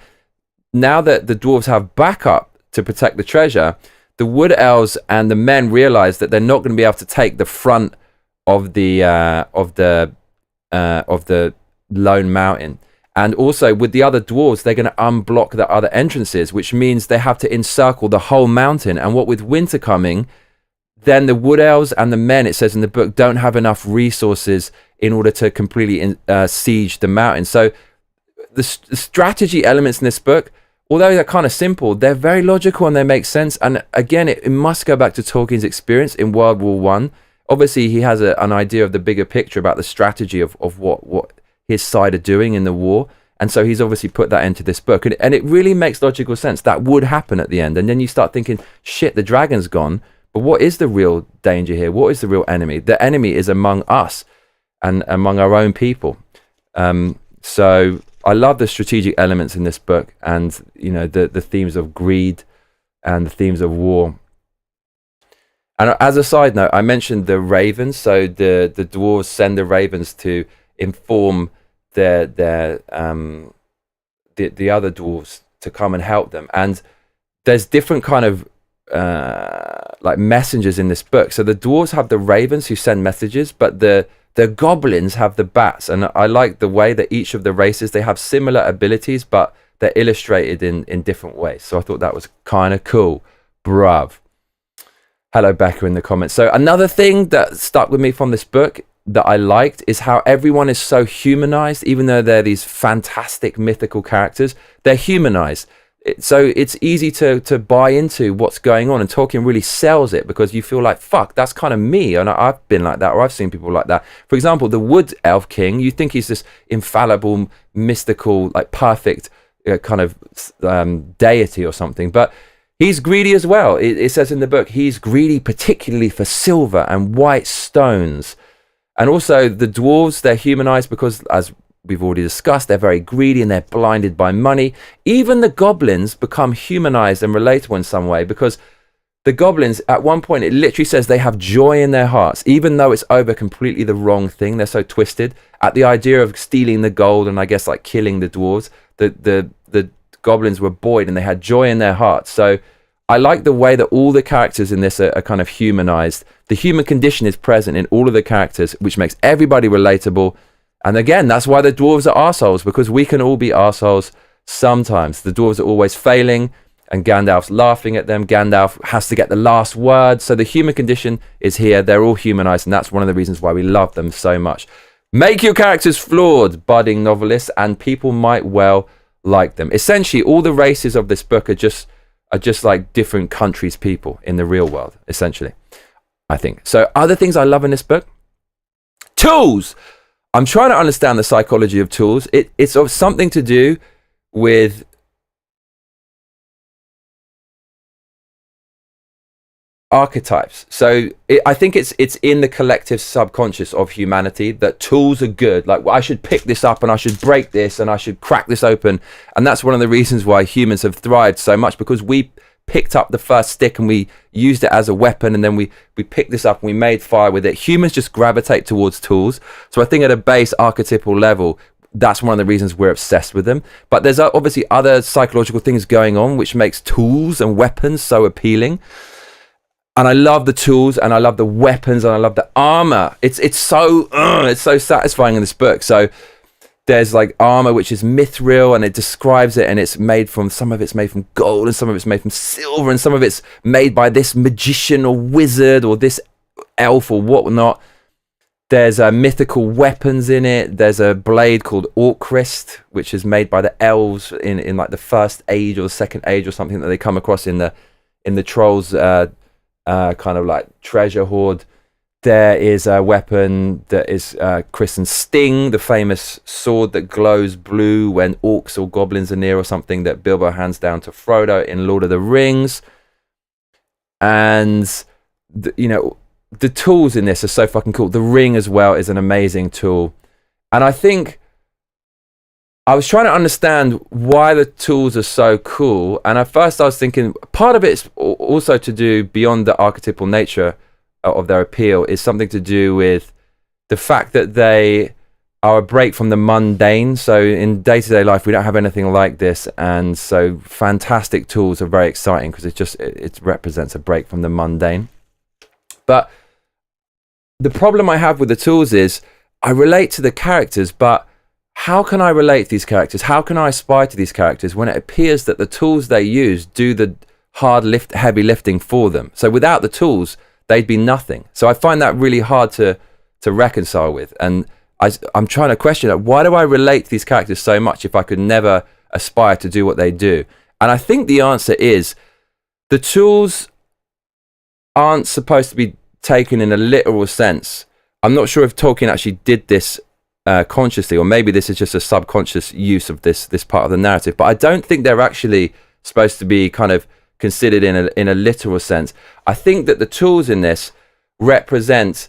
S1: now that the dwarves have backup to protect the treasure, the wood elves and the men realize that they're not going to be able to take the front of the lone mountain. And also with the other dwarves, they're going to unblock the other entrances, which means they have to encircle the whole mountain. And what with winter coming, then the wood elves and the men, it says in the book, don't have enough resources in order to completely siege the mountain. So the strategy elements in this book, although they're kind of simple, they're very logical and they make sense. And again, it must go back to Tolkien's experience in World War One. Obviously, he has an idea of the bigger picture about the strategy of what his side are doing in the war. And so he's obviously put that into this book. And it really makes logical sense. That would happen at the end. And then you start thinking, shit, the dragon's gone. But what is the real danger here? What is the real enemy? The enemy is among us and among our own people. So I love the strategic elements in this book, and the themes of greed and the themes of war. And as a side note, I mentioned the ravens. So the dwarves send the ravens to inform the other dwarves to come and help them. And there's different kind of like messengers in this book. So the dwarves have the ravens who send messages, but the goblins have the bats. And I like the way that each of the races, they have similar abilities, but they're illustrated in different ways. So I thought that was kind of cool. Bruv. Hello, Becca, in the comments. So another thing that stuck with me from this book that I liked is how everyone is so humanized. Even though they're these fantastic mythical characters, they're humanized. So it's easy to buy into what's going on, and Tolkien really sells it because you feel like, fuck, that's kind of me, and I've been like that, or I've seen people like that. For example, the Wood Elf King, you think he's this infallible, mystical, like perfect kind of deity or something, but he's greedy as well. It says in the book, he's greedy particularly for silver and white stones. And also the dwarves, they're humanized because, as we've already discussed, they're very greedy and they're blinded by money. Even the goblins become humanized and relatable in some way, because the goblins, at one point, it literally says they have joy in their hearts, even though it's over completely the wrong thing. They're so twisted at the idea of stealing the gold and I guess like killing the dwarves. The goblins were buoyed and they had joy in their hearts. So I like the way that all the characters in this are kind of humanized. The human condition is present in all of the characters, which makes everybody relatable. And again, that's why the dwarves are arseholes, because we can all be arseholes sometimes. The dwarves are always failing, and Gandalf's laughing at them. Gandalf has to get the last word. So the human condition is here. They're all humanized, and that's one of the reasons why we love them so much. Make your characters flawed, budding novelists, and people might well like them. Essentially, all the races of this book are just like different countries' people in the real world, essentially, I think. So other things I love in this book, tools. I'm trying to understand the psychology of tools. It's of something to do with archetypes. So I think it's in the collective subconscious of humanity that tools are good. Like, well, I should pick this up and I should break this and I should crack this open. And that's one of the reasons why humans have thrived so much, because we picked up the first stick and we used it as a weapon, and then we picked this up and we made fire with it. Humans just gravitate towards tools. So I think at a base archetypal level, that's one of the reasons we're obsessed with them. But there's obviously other psychological things going on which makes tools and weapons so appealing. And I love the tools, and I love the weapons, and I love the armor. It's so satisfying in this book. So there's like armor which is mithril, and it describes it, and it's made from, some of it's made from gold, and some of it's made from silver, and some of it's made by this magician or wizard or this elf or whatnot. There's mythical weapons in it. There's a blade called Orcrist, which is made by the elves in like the first age or the second age or something that they come across in the trolls kind of like treasure hoard. There is a weapon that is christened Sting, the famous sword that glows blue when orcs or goblins are near or something, that Bilbo hands down to Frodo in Lord of the Rings. And, the tools in this are so fucking cool. The ring as well is an amazing tool. And I think I was trying to understand why the tools are so cool. And at first I was thinking part of it's also to do, beyond the archetypal nature of their appeal, is something to do with the fact that they are a break from the mundane. So in day-to-day life, we don't have anything like this. And so fantastic tools are very exciting because it represents a break from the mundane. But the problem I have with the tools is I relate to the characters, but how can I relate to these characters? How can I aspire to these characters when it appears that the tools they use do the heavy lifting for them? So without the tools, they'd be nothing. So I find that really hard to reconcile with. And I'm trying to question that. Why do I relate to these characters so much if I could never aspire to do what they do? And I think the answer is the tools aren't supposed to be taken in a literal sense. I'm not sure if Tolkien actually did this consciously, or maybe this is just a subconscious use of this part of the narrative. But I don't think they're actually supposed to be kind of considered in a literal sense. I think that the tools in this represent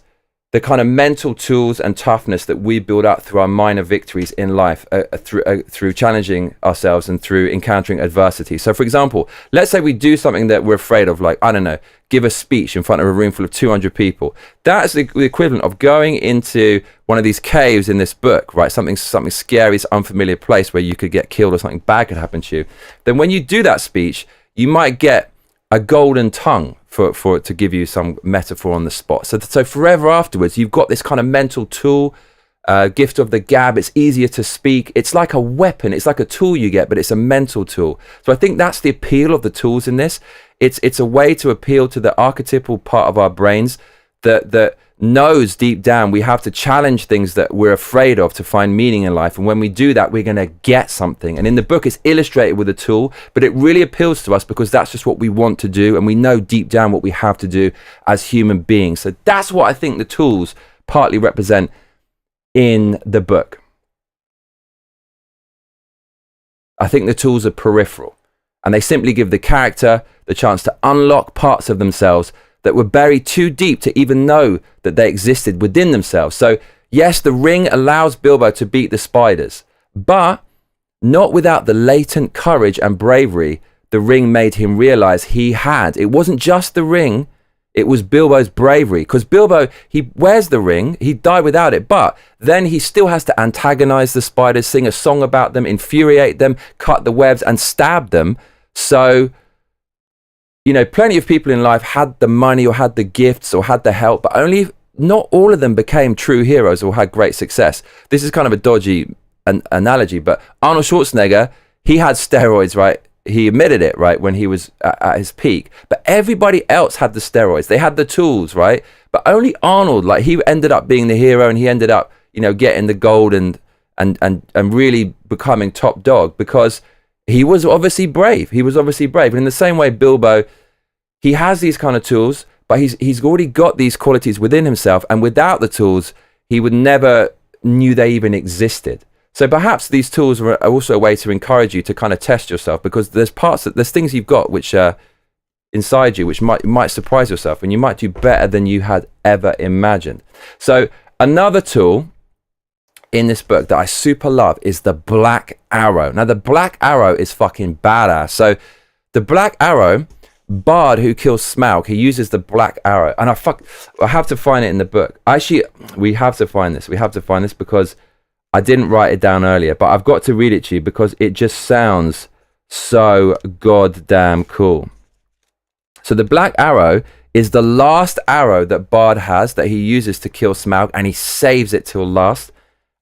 S1: the kind of mental tools and toughness that we build up through our minor victories in life, through challenging ourselves and through encountering adversity. So, for example, let's say we do something that we're afraid of, like, I don't know, give a speech in front of a room full of 200 people. That's the equivalent of going into one of these caves in this book, right? Something scary, this unfamiliar place where you could get killed or something bad could happen to you. Then when you do that speech, you might get a golden tongue, for it to give you some metaphor on the spot. So forever afterwards, you've got this kind of mental tool, gift of the gab. It's easier to speak. It's like a weapon. It's like a tool you get, but it's a mental tool. So I think that's the appeal of the tools in this. It's a way to appeal to the archetypal part of our brains that knows deep down we have to challenge things that we're afraid of to find meaning in life. And when we do that, we're going to get something. And in the book, it's illustrated with a tool, but it really appeals to us because that's just what we want to do. And we know deep down what we have to do as human beings. So that's what I think the tools partly represent in the book. I think the tools are peripheral, and they simply give the character the chance to unlock parts of themselves that were buried too deep to even know that they existed within themselves. So yes, the ring allows Bilbo to beat the spiders, but not without the latent courage and bravery the ring made him realize he had. It wasn't just the ring, it was Bilbo's bravery. Because Bilbo, he wears the ring, he'd die without it, but then he still has to antagonize the spiders, sing a song about them, infuriate them, cut the webs and stab them. So, you know, plenty of people in life had the money or had the gifts or had the help, but not all of them became true heroes or had great success. This is kind of a dodgy analogy, but Arnold Schwarzenegger, he had steroids, right? He admitted it, right, when he was at his peak. But everybody else had the steroids. They had the tools, right? But only Arnold, like, he ended up being the hero, and he ended up, you know, getting the gold and really becoming top dog because he was obviously brave. He was obviously brave. And in the same way, Bilbo, he has these kind of tools, but he's already got these qualities within himself. And without the tools, he would never knew they even existed. So perhaps these tools are also a way to encourage you to kind of test yourself, because there's things you've got which are inside you, which might surprise yourself, and you might do better than you had ever imagined. So another tool in this book that I super love is the Black Arrow. Now, the Black Arrow is fucking badass. So the Black Arrow, Bard who kills Smaug, he uses the Black Arrow. And I have to find it in the book. Actually, we have to find this. We have to find this because I didn't write it down earlier, but I've got to read it to you because it just sounds so goddamn cool. So the Black Arrow is the last arrow that Bard has that he uses to kill Smaug, and he saves it till last.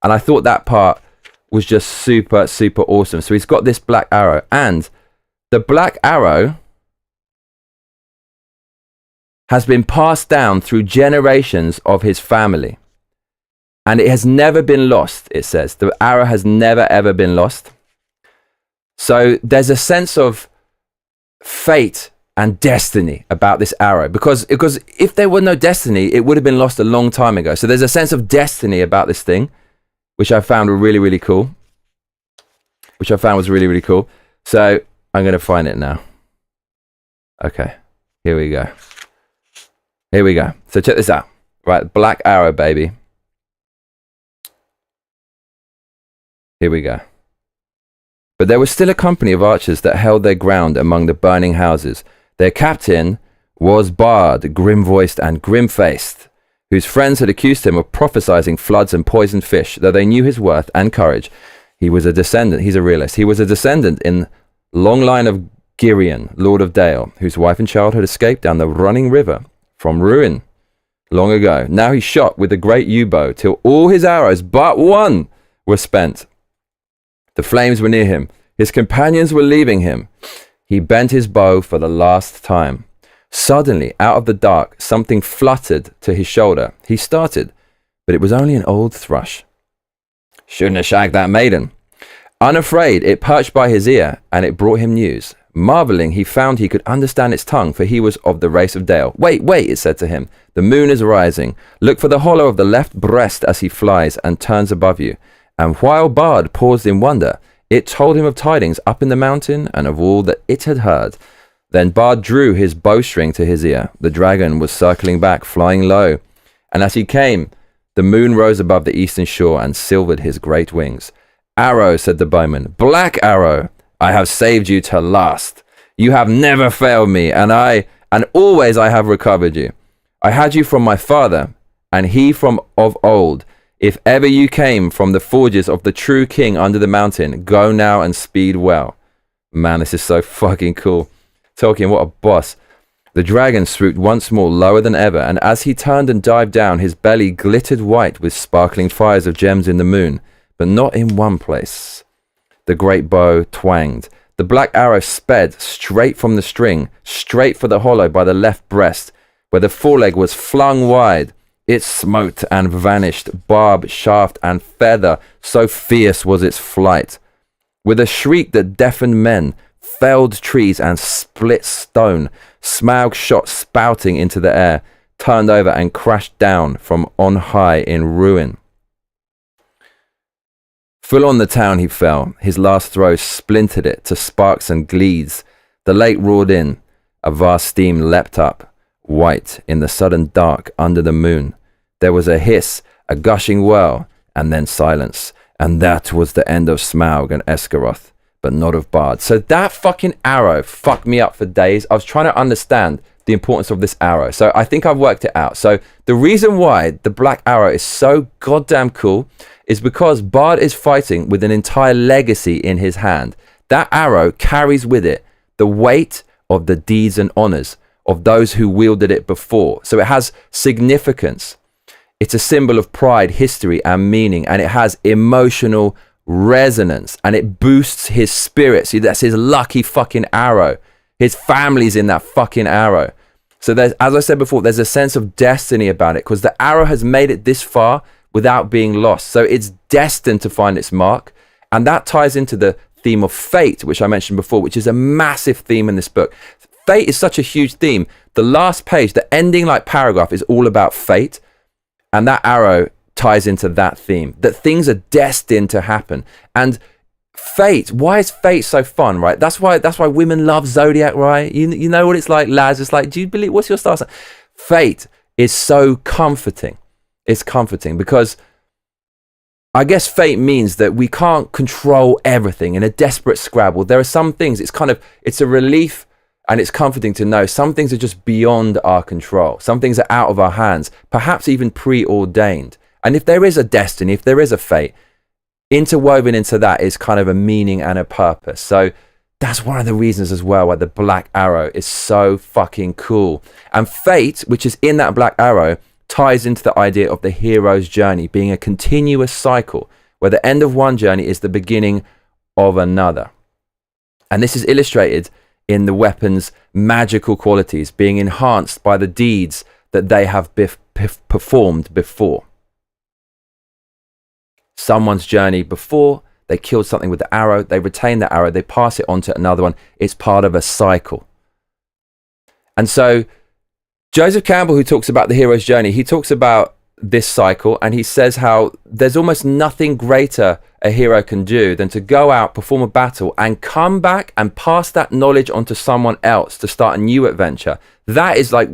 S1: And I thought that part was just super, super awesome. So he's got this Black Arrow, and the Black Arrow has been passed down through generations of his family. And it has never been lost, it says. The arrow has never, ever been lost. So there's a sense of fate and destiny about this arrow, because if there were no destiny, it would have been lost a long time ago. So there's a sense of destiny about this thing, which I found really, really cool. Which I found was really, really cool. So I'm going to find it now. Okay, here we go. Here we go. So check this out. Right, black arrow, baby. Here we go. But there was still a company of archers that held their ground among the burning houses. Their captain was Bard, grim-voiced and grim-faced, whose friends had accused him of prophesizing floods and poisoned fish, though they knew his worth and courage. He was a descendant, he's a realist, he was a descendant in long line of Girion, Lord of Dale, whose wife and child had escaped down the running river from ruin long ago. Now he shot with a great yew bow till all his arrows but one were spent. The flames were near him, his companions were leaving him. He bent his bow for the last time. Suddenly, out of the dark, something fluttered to his shoulder. He started, but it was only an old thrush. Shouldn't have shagged that maiden. Unafraid, it perched by his ear, and it brought him news. Marveling, he found he could understand its tongue, for he was of the race of Dale. Wait, wait, it said to him. The moon is rising. Look for the hollow of the left breast as he flies and turns above you. And while Bard paused in wonder, it told him of tidings up in the mountain and of all that it had heard. Then Bard drew his bowstring to his ear. The dragon was circling back, flying low. And as he came, the moon rose above the eastern shore and silvered his great wings. Arrow, said the bowman, black arrow, I have saved you to last. You have never failed me, and always I have recovered you. I had you from my father, and he from of old. If ever you came from the forges of the true king under the mountain, go now and speed well. Man, this is so fucking cool. Tolkien, what a boss. The dragon swooped once more lower than ever, and as he turned and dived down, his belly glittered white with sparkling fires of gems in the moon, but not in one place. The great bow twanged. The black arrow sped straight from the string, straight for the hollow by the left breast, where the foreleg was flung wide. It smote and vanished, barb, shaft, and feather, so fierce was its flight. With a shriek that deafened men, felled trees, and split stone, Smaug shot spouting into the air, turned over and crashed down from on high in ruin. Full on the town he fell, his last throw splintered it to sparks and gleeds. The lake roared in, a vast steam leapt up, white in the sudden dark under the moon. There was a hiss, a gushing whirl, and then silence. And that was the end of Smaug and Esgaroth, but not of Bard. So that fucking arrow fucked me up for days. I was trying to understand the importance of this arrow. So I think I've worked it out. So the reason why the black arrow is so goddamn cool is because Bard is fighting with an entire legacy in his hand. That arrow carries with it the weight of the deeds and honors of those who wielded it before. So it has significance. It's a symbol of pride, history, and meaning, and it has emotional resonance, and it boosts his spirit. See, that's his lucky fucking arrow. His family's in that fucking arrow. So there's, as I said before, there's a sense of destiny about it, because the arrow has made it this far without being lost. So it's destined to find its mark, and that ties into the theme of fate, which I mentioned before, which is a massive theme in this book. Fate is such a huge theme. The last page, the ending like paragraph, is all about fate. And that arrow ties into that theme, that things are destined to happen. And fate, why is fate so fun, right? That's why women love Zodiac, right? You know what it's like, lads. It's like, do you believe, what's your star sign? Fate is so comforting. It's comforting because I guess fate means that we can't control everything in a desperate scrabble. There are some things, it's a relief. And it's comforting to know some things are just beyond our control. Some things are out of our hands, perhaps even preordained. And if there is a destiny, if there is a fate, interwoven into that is kind of a meaning and a purpose. So that's one of the reasons as well why the black arrow is so fucking cool. And fate, which is in that black arrow, ties into the idea of the hero's journey being a continuous cycle where the end of one journey is the beginning of another. And this is illustrated in the weapon's magical qualities being enhanced by the deeds that they have performed before. Someone's journey before, they killed something with the arrow, they retain the arrow, they pass it on to another one. It's part of a cycle. And so Joseph Campbell, who talks about the hero's journey, he talks about this cycle, and he says how there's almost nothing greater a hero can do than to go out, perform a battle, and come back and pass that knowledge on to someone else to start a new adventure. That is like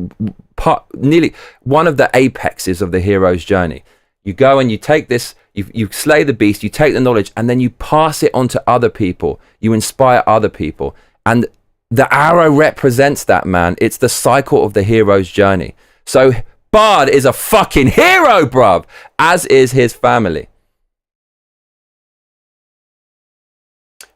S1: nearly one of the apexes of the hero's journey. You go and you take this, you slay the beast, you take the knowledge, and then you pass it on to other people. You inspire other people. And the arrow represents that, man. It's the cycle of the hero's journey. So Bard is a fucking hero, bruv, as is his family.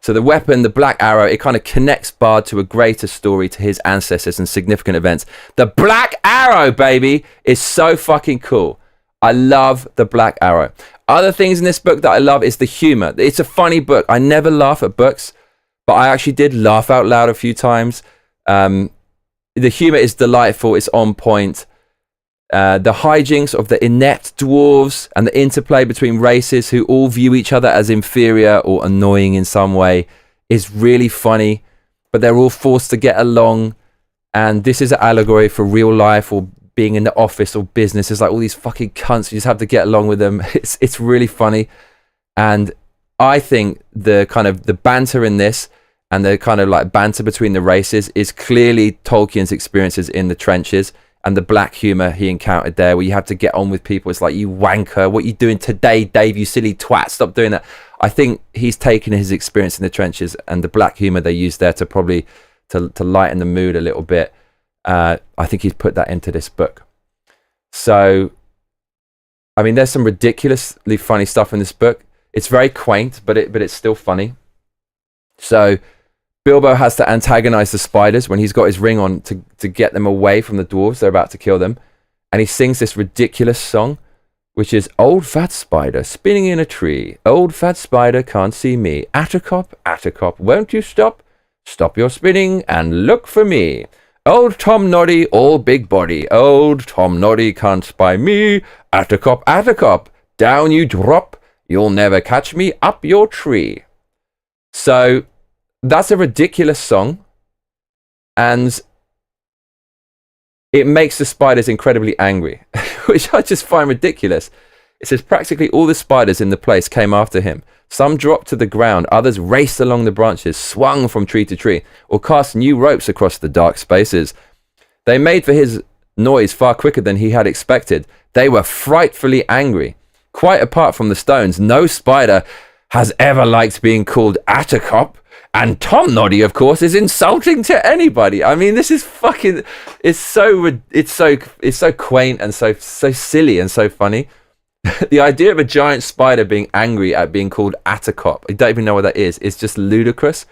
S1: So the weapon, the black arrow, it kind of connects Bard to a greater story, to his ancestors and significant events. The black arrow, baby, is so fucking cool. I love the black arrow. Other things in this book that I love is the humor. It's a funny book. I never laugh at books, but I actually did laugh out loud a few times. The humor is delightful. It's on point. The hijinks of the inept dwarves and the interplay between races who all view each other as inferior or annoying in some way is really funny, but they're all forced to get along. And this is an allegory for real life or being in the office or business. It's like all these fucking cunts, you just have to get along with them. It's really funny. And I think the kind of the banter in this and the kind of like banter between the races is clearly Tolkien's experiences in the trenches, and the black humor he encountered there, where you have to get on with people. It's like, you wanker, what are you doing today, Dave, you silly twat, stop doing that. I think he's taken his experience in the trenches and the black humor they used there to probably to lighten the mood a little bit. I think he's put that into this book. So, I mean, there's some ridiculously funny stuff in this book. It's very quaint, but it's still funny. So Bilbo has to antagonize the spiders when he's got his ring on to get them away from the dwarves. They're about to kill them. And he sings this ridiculous song, which is, old fat spider spinning in a tree. Old fat spider can't see me. Attercop, Attercop, won't you stop? Stop your spinning and look for me. Old Tom Noddy, all big body. Old Tom Noddy can't spy me. Attercop, Attercop, down you drop. You'll never catch me up your tree. So that's a ridiculous song, and it makes the spiders incredibly angry, which I just find ridiculous. It says practically all the spiders in the place came after him. Some dropped to the ground, others raced along the branches, swung from tree to tree, or cast new ropes across the dark spaces. They made for his noise far quicker than he had expected. They were frightfully angry. Quite apart from the stones, no spider has ever liked being called Attercop. And Tom Noddy, of course, is insulting to anybody. I mean, this is fucking, it's so quaint and so silly and so funny. The idea of a giant spider being angry at being called Attercop, I don't even know what that is. It's just ludicrous.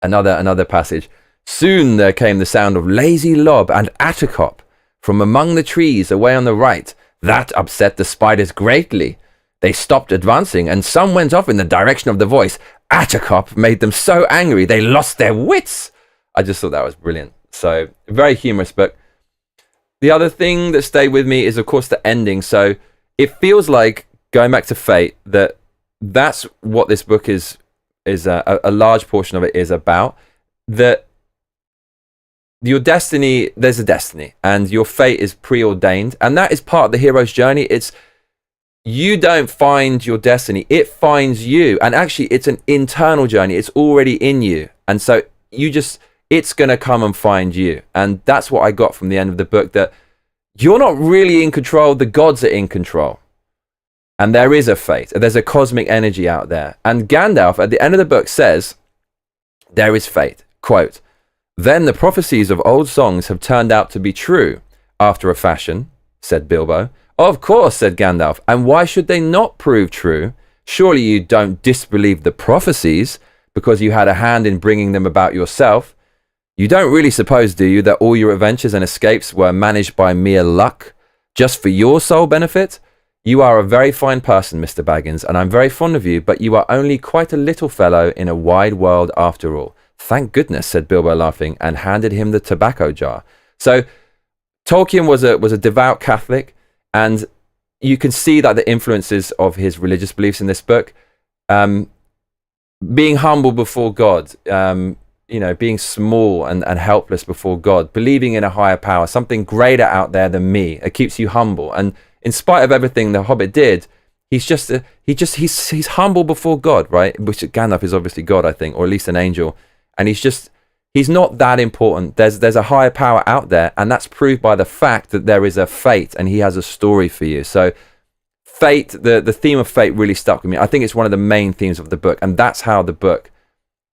S1: Another passage. Soon there came the sound of Lazy Lob and Attercop from among the trees away on the right. That upset the spiders greatly. They stopped advancing, and some went off in the direction of the voice. Attercop made them so angry they lost their wits. I just thought that was brilliant. So, very humorous book. The other thing that stayed with me is, of course, the ending. So, it feels like, going back to Fate, that's what this book is a large portion of it is about. That your destiny, there's a destiny, and your fate is preordained, and that is part of the hero's journey. It's you don't find your destiny, it finds you. And actually, it's an internal journey. It's already in you. And so it's going to come and find you. And that's what I got from the end of the book, that you're not really in control. The gods are in control. And there is a fate. There's a cosmic energy out there. And Gandalf, at the end of the book, says, there is fate. Quote, then the prophecies of old songs have turned out to be true, after a fashion, said Bilbo. Of course, said Gandalf, and why should they not prove true? Surely you don't disbelieve the prophecies because you had a hand in bringing them about yourself. You don't really suppose, do you, that all your adventures and escapes were managed by mere luck, just for your sole benefit? You are a very fine person, Mr. Baggins, and I'm very fond of you, but you are only quite a little fellow in a wide world after all. Thank goodness, said Bilbo, laughing, and handed him the tobacco jar. So Tolkien was a devout Catholic, and you can see that the influences of his religious beliefs in this book. Being humble before God, being small and helpless before God, believing in a higher power, something greater out there than me. It keeps you humble. And in spite of everything the Hobbit did, he's humble before God, right? Which Gandalf is obviously God, I think, or at least an angel. And he's not that important. There's a higher power out there, and that's proved by the fact that there is a fate, and he has a story for you. So fate, the theme of fate really stuck with me. I think it's one of the main themes of the book, and that's how the book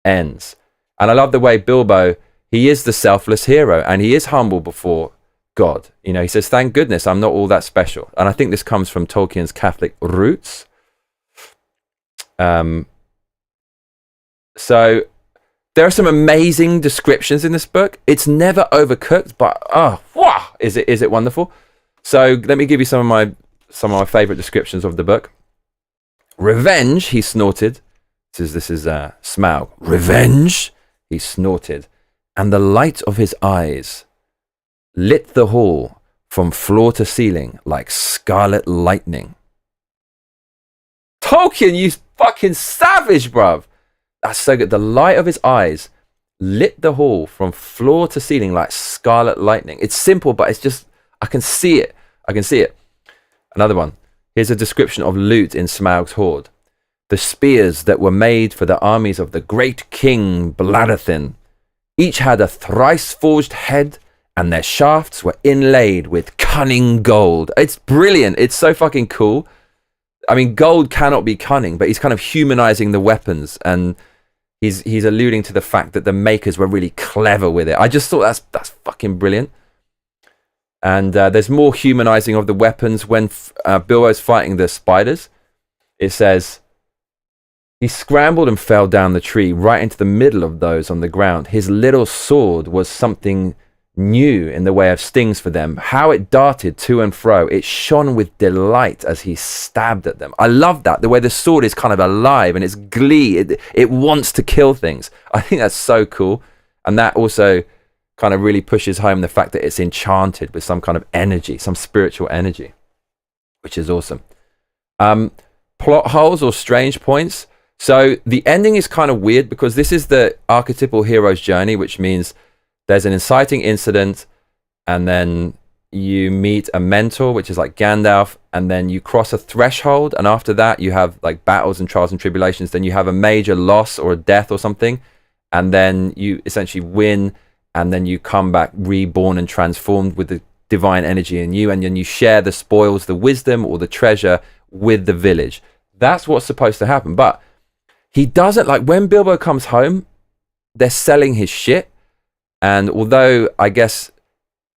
S1: ends. And I love the way Bilbo, he is the selfless hero, and he is humble before God. He says, thank goodness I'm not all that special. And I think this comes from Tolkien's Catholic roots. So there are some amazing descriptions in this book. It's never overcooked, but wow, is it wonderful? So let me give you some of my favorite descriptions of the book. Revenge, he snorted. This is Smaug. Revenge, he snorted, and the light of his eyes lit the hall from floor to ceiling like scarlet lightning. Tolkien, you fucking savage, bruv. That's so good. The light of his eyes lit the hall from floor to ceiling like scarlet lightning. It's simple, but it's just, I can see it. Another one. Here's a description of loot in Smaug's hoard. The spears that were made for the armies of the great king Bladdathin. Each had a thrice-forged head, and their shafts were inlaid with cunning gold. It's brilliant. It's so fucking cool. I mean, gold cannot be cunning, but he's kind of humanizing the weapons, and he's alluding to the fact that the makers were really clever with it. I just thought that's fucking brilliant. And there's more humanizing of the weapons when Bilbo's fighting the spiders. It says, he scrambled and fell down the tree right into the middle of those on the ground. His little sword was something new in the way of stings for them. How it darted to and fro. It shone with delight as he stabbed at them. I love that. The way the sword is kind of alive and it's glee. It wants to kill things. I think that's so cool. And that also kind of really pushes home the fact that it's enchanted with some kind of energy, some spiritual energy, which is awesome. Plot holes or strange points. So the ending is kind of weird because this is the archetypal hero's journey, which means there's an inciting incident, and then you meet a mentor, which is like Gandalf, and then you cross a threshold, and after that you have like battles and trials and tribulations. Then you have a major loss or a death or something, and then you essentially win, and then you come back reborn and transformed with the divine energy in you, and then you share the spoils, the wisdom or the treasure with the village. That's what's supposed to happen. But he doesn't, like when Bilbo comes home, they're selling his shit. And although I guess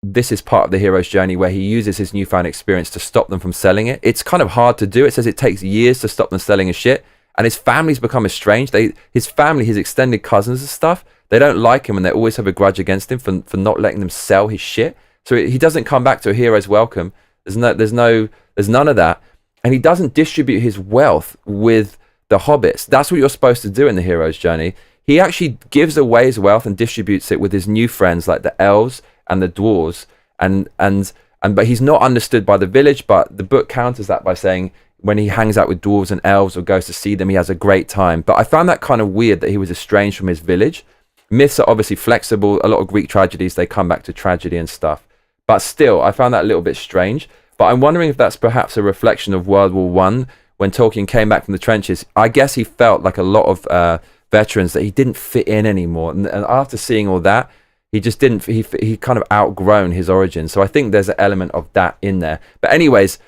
S1: this is part of the hero's journey where he uses his newfound experience to stop them from selling it, it's kind of hard to do. It says it takes years to stop them selling his shit. And his family's become estranged. His family, his extended cousins and stuff, they don't like him and they always have a grudge against him for not letting them sell his shit. So he doesn't come back to a hero's welcome. There's none of that. And he doesn't distribute his wealth with the hobbits. That's what you're supposed to do in the hero's journey. He actually gives away his wealth and distributes it with his new friends like the elves and the dwarves, but he's not understood by the village. But the book counters that by saying when he hangs out with dwarves and elves or goes to see them, he has a great time. But I found that kind of weird that he was estranged from his village. Myths are obviously flexible. A lot of Greek tragedies, they come back to tragedy and stuff. But still, I found that a little bit strange. But I'm wondering if that's perhaps a reflection of World War I, when Tolkien came back from the trenches. I guess he felt like a lot of veterans that he didn't fit in anymore. And after seeing all that, he just didn't, he kind of outgrown his origin. So I think there's an element of that in there. But anyways,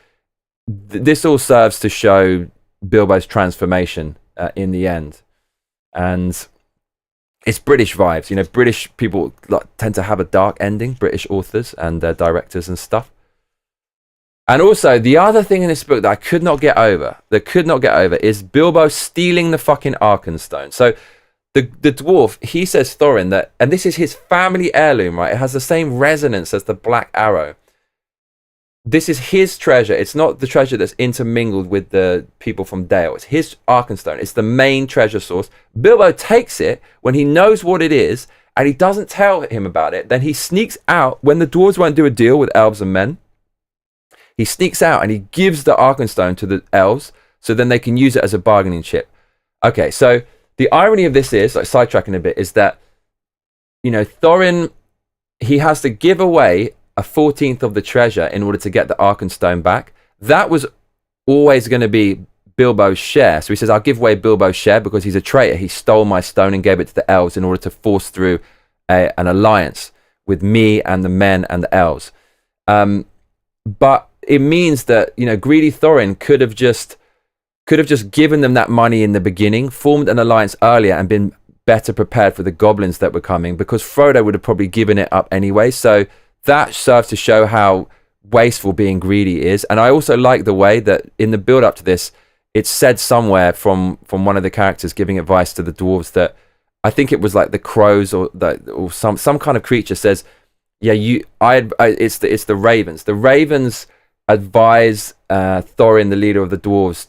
S1: this all serves to show Bilbo's transformation in the end. And it's British vibes. You know, British people tend to have a dark ending, British authors and directors and stuff. And also, the other thing in this book that I could not get over, is Bilbo stealing the fucking Arkenstone. So the dwarf, he says Thorin that, and this is his family heirloom, right? It has the same resonance as the Black Arrow. This is his treasure. It's not the treasure that's intermingled with the people from Dale. It's his Arkenstone. It's the main treasure source. Bilbo takes it when he knows what it is, and he doesn't tell him about it. Then he sneaks out when the dwarves won't do a deal with elves and men. He sneaks out and he gives the Arkenstone to the elves so then they can use it as a bargaining chip. Okay, so the irony of this is, like sidetracking a bit, is that Thorin, he has to give away a 14th of the treasure in order to get the Arkenstone back. That was always going to be Bilbo's share. So he says, I'll give away Bilbo's share because he's a traitor. He stole my stone and gave it to the elves in order to force through an alliance with me and the men and the elves. But it means that, greedy Thorin could have just given them that money in the beginning, formed an alliance earlier, and been better prepared for the goblins that were coming, because Frodo would have probably given it up anyway. So that serves to show how wasteful being greedy is. And I also like the way that in the build up to this, it's said somewhere from one of the characters giving advice to the dwarves that, I think it was like the crows or some kind of creature says, yeah, it's the ravens. The ravens advise Thorin, the leader of the dwarves,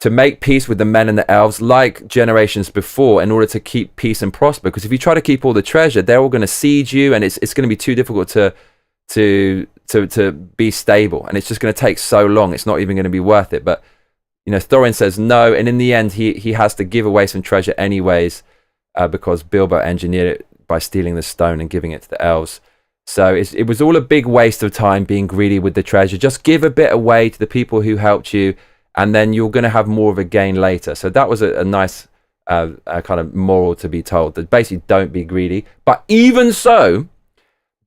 S1: to make peace with the men and the elves like generations before in order to keep peace and prosper. Because if you try to keep all the treasure, they're all going to siege you, and it's going to be too difficult to be stable, and it's just going to take so long. It's not even going to be worth it. But Thorin says no, and in the end, he has to give away some treasure anyways, because Bilbo engineered it by stealing the stone and giving it to the elves. So it was all a big waste of time being greedy with the treasure. Just give a bit away to the people who helped you, and then you're going to have more of a gain later. So that was a nice kind of moral to be told, that basically don't be greedy. But even so,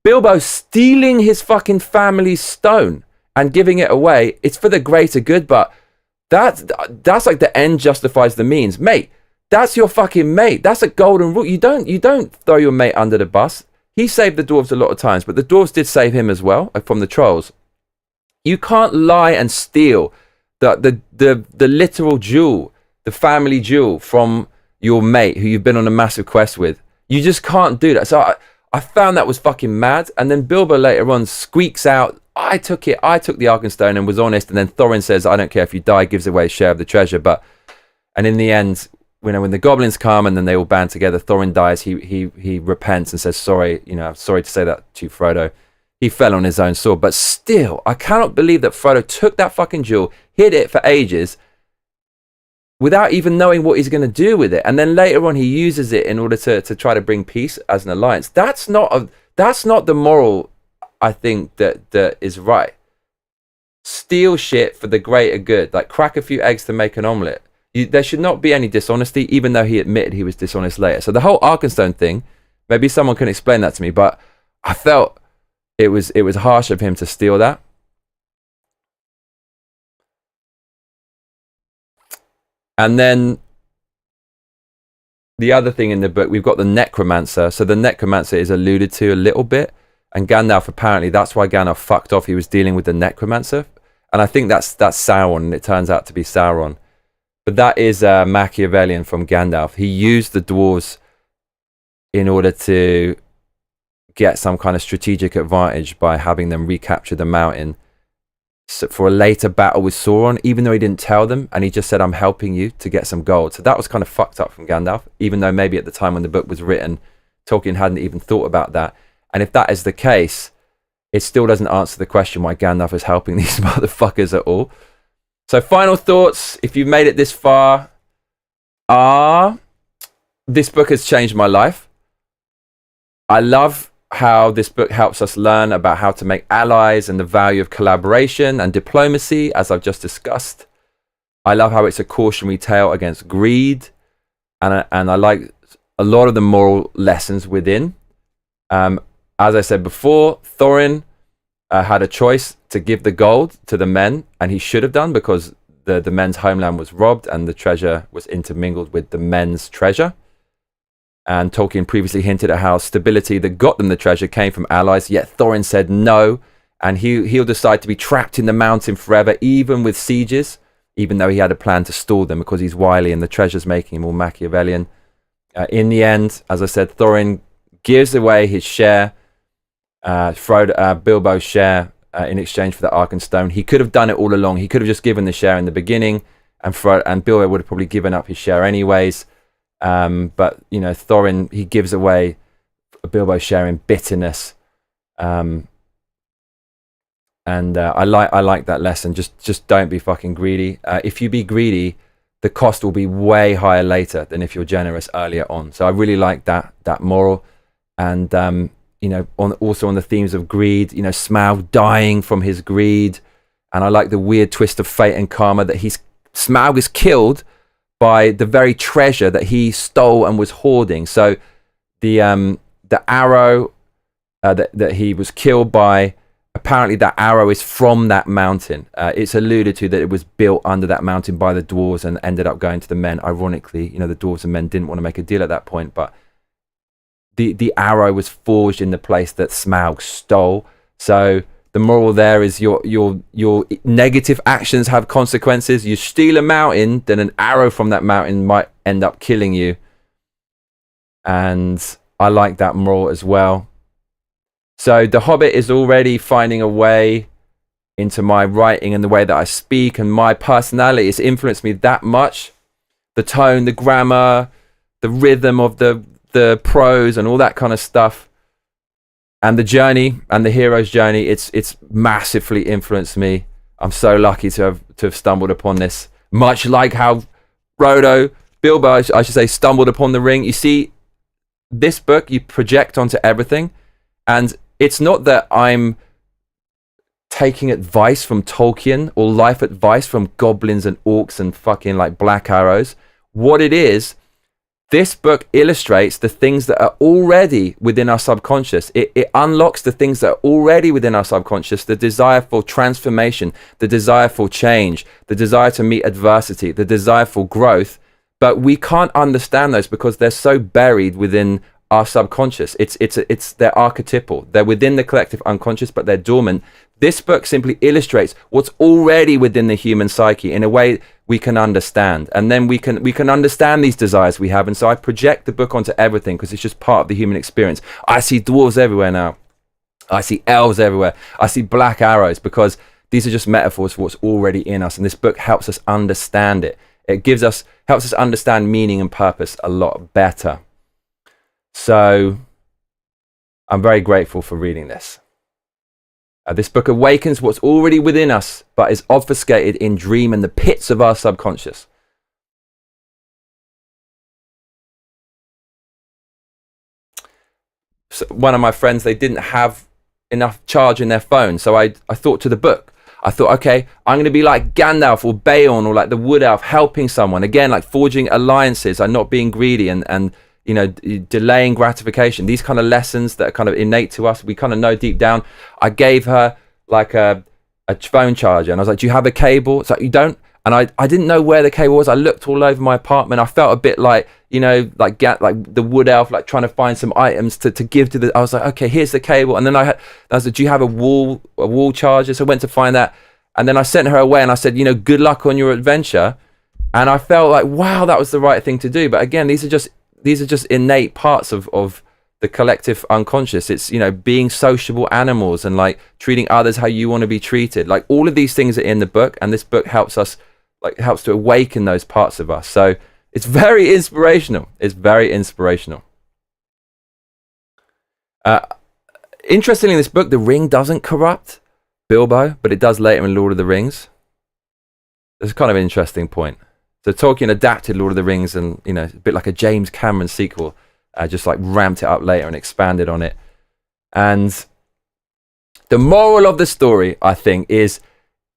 S1: Bilbo stealing his fucking family's stone and giving it away, it's for the greater good, but that's like the end justifies the means. Mate, that's your fucking mate. That's a golden rule. You don't throw your mate under the bus. He saved the dwarves a lot of times, but the dwarves did save him as well from the trolls. You can't lie and steal the literal jewel, the family jewel from your mate who you've been on a massive quest with. You just can't do that. So I found that was fucking mad. And then Bilbo later on squeaks out, I took the Arkenstone and was honest. And then Thorin says, I don't care if you die, gives away a share of the treasure. And in the end, when the goblins come and then they all band together, Thorin dies. He repents and says, sorry, I'm sorry to say that to you, Frodo. He fell on his own sword. But still, I cannot believe that Frodo took that fucking jewel, hid it for ages, without even knowing what he's going to do with it. And then later on, he uses it in order to try to bring peace as an alliance. That's not the moral, I think, that is right. Steal shit for the greater good. Like crack a few eggs to make an omelette. There should not be any dishonesty, even though he admitted he was dishonest later. So the whole Arkenstone thing, maybe someone can explain that to me, but I felt it was harsh of him to steal that. And then the other thing in the book, we've got the necromancer. So the necromancer is alluded to a little bit, and Gandalf, apparently that's why Gandalf fucked off. He was dealing with the necromancer, and I think that's Sauron, and it turns out to be Sauron. But that is Machiavellian from Gandalf. He used the dwarves in order to get some kind of strategic advantage by having them recapture the mountain for a later battle with Sauron, even though he didn't tell them, and he just said, I'm helping you to get some gold. So that was kind of fucked up from Gandalf, even though maybe at the time when the book was written, Tolkien hadn't even thought about that. And if that is the case, it still doesn't answer the question why Gandalf is helping these motherfuckers at all. So final thoughts, if you've made it this far, this book has changed my life. I love how this book helps us learn about how to make allies and the value of collaboration and diplomacy, as I've just discussed. I love how it's a cautionary tale against greed, and I like a lot of the moral lessons within. As I said before, Thorin had a choice to give the gold to the men, and he should have done, because the men's homeland was robbed and the treasure was intermingled with the men's treasure. And Tolkien previously hinted at how stability that got them the treasure came from allies, yet Thorin said no, and he'll decide to be trapped in the mountain forever, even with sieges, even though he had a plan to stall them because he's wily and the treasure's making him all Machiavellian. In the end, as I said, Thorin gives away his share, Bilbo's share, in exchange for the Arkenstone. He could have done it all along. He could have just given the share in the beginning, and Bilbo would have probably given up his share anyways. But Thorin, he gives away Bilbo's share in bitterness, and I like that lesson. Just don't be fucking greedy. If you be greedy, the cost will be way higher later than if you're generous earlier on. So I really like that moral. and you know, also on the themes of greed. You know, Smaug dying from his greed, and I like the weird twist of fate and karma that Smaug is killed by the very treasure that he stole and was hoarding. So the arrow that he was killed by, apparently that arrow is from that mountain. It's alluded to that it was built under that mountain by the dwarves and ended up going to the men. Ironically, you know, the dwarves and men didn't want to make a deal at that point, but the arrow was forged in the place that Smaug stole. So the moral there is your negative actions have consequences. You steal a mountain, then an arrow from that mountain might end up killing you. And I like that moral as well. So The Hobbit is already finding a way into my writing and the way that I speak, and my personality has influenced me that much. The tone, the grammar, the rhythm of the prose and all that kind of stuff. And the journey and the hero's journey, it's massively influenced me. I'm so lucky to have stumbled upon this. Much like how Bilbo, I should say, stumbled upon the ring. You see, this book you project onto everything, and it's not that I'm taking advice from Tolkien or life advice from goblins and orcs and fucking like black arrows. What it is, this book illustrates the things that are already within our subconscious. It unlocks the things that are already within our subconscious, the desire for transformation, the desire for change, the desire to meet adversity, the desire for growth. But we can't understand those because they're so buried within our subconscious. They're archetypal. They're within the collective unconscious, but they're dormant. This book simply illustrates what's already within the human psyche in a way we can understand, and then we can understand these desires we have. And so I project the book onto everything because it's just part of the human experience. I see dwarves everywhere now. I see elves everywhere. I see black arrows because these are just metaphors for what's already in us, and this book helps us understand it. It helps us understand meaning and purpose a lot better. So I'm very grateful for reading this. This book awakens what's already within us, but is obfuscated in dream and the pits of our subconscious. So one of my friends, they didn't have enough charge in their phone, so I thought to the book. I thought, okay, I'm going to be like Gandalf or Beorn or like the Wood Elf, helping someone. Again, like forging alliances and not being greedy and you know, delaying gratification. These kind of lessons that are kind of innate to us, we kind of know deep down. I gave her like a phone charger, and I was like, do you have a cable? It's like, you don't. And I didn't know where the cable was. I looked all over my apartment. I felt a bit like, you know, like the Wood Elf, like trying to find some items to give to the. I was like, okay, here's the cable. And then I was like, do you have a wall charger? So I went to find that, and then I sent her away, and I said, you know, good luck on your adventure. And I felt like, wow, that was the right thing to do. But again, these are just innate parts of the collective unconscious. It's, you know, being sociable animals and like treating others how you want to be treated. Like all of these things are in the book, and this book helps to awaken those parts of us. So it's very inspirational. It's very inspirational. Interestingly, in this book, the ring doesn't corrupt Bilbo, but it does later in Lord of the Rings. That's kind of an interesting point. So Tolkien adapted Lord of the Rings, and, you know, a bit like a James Cameron sequel, just like ramped it up later and expanded on it. And the moral of the story, I think, is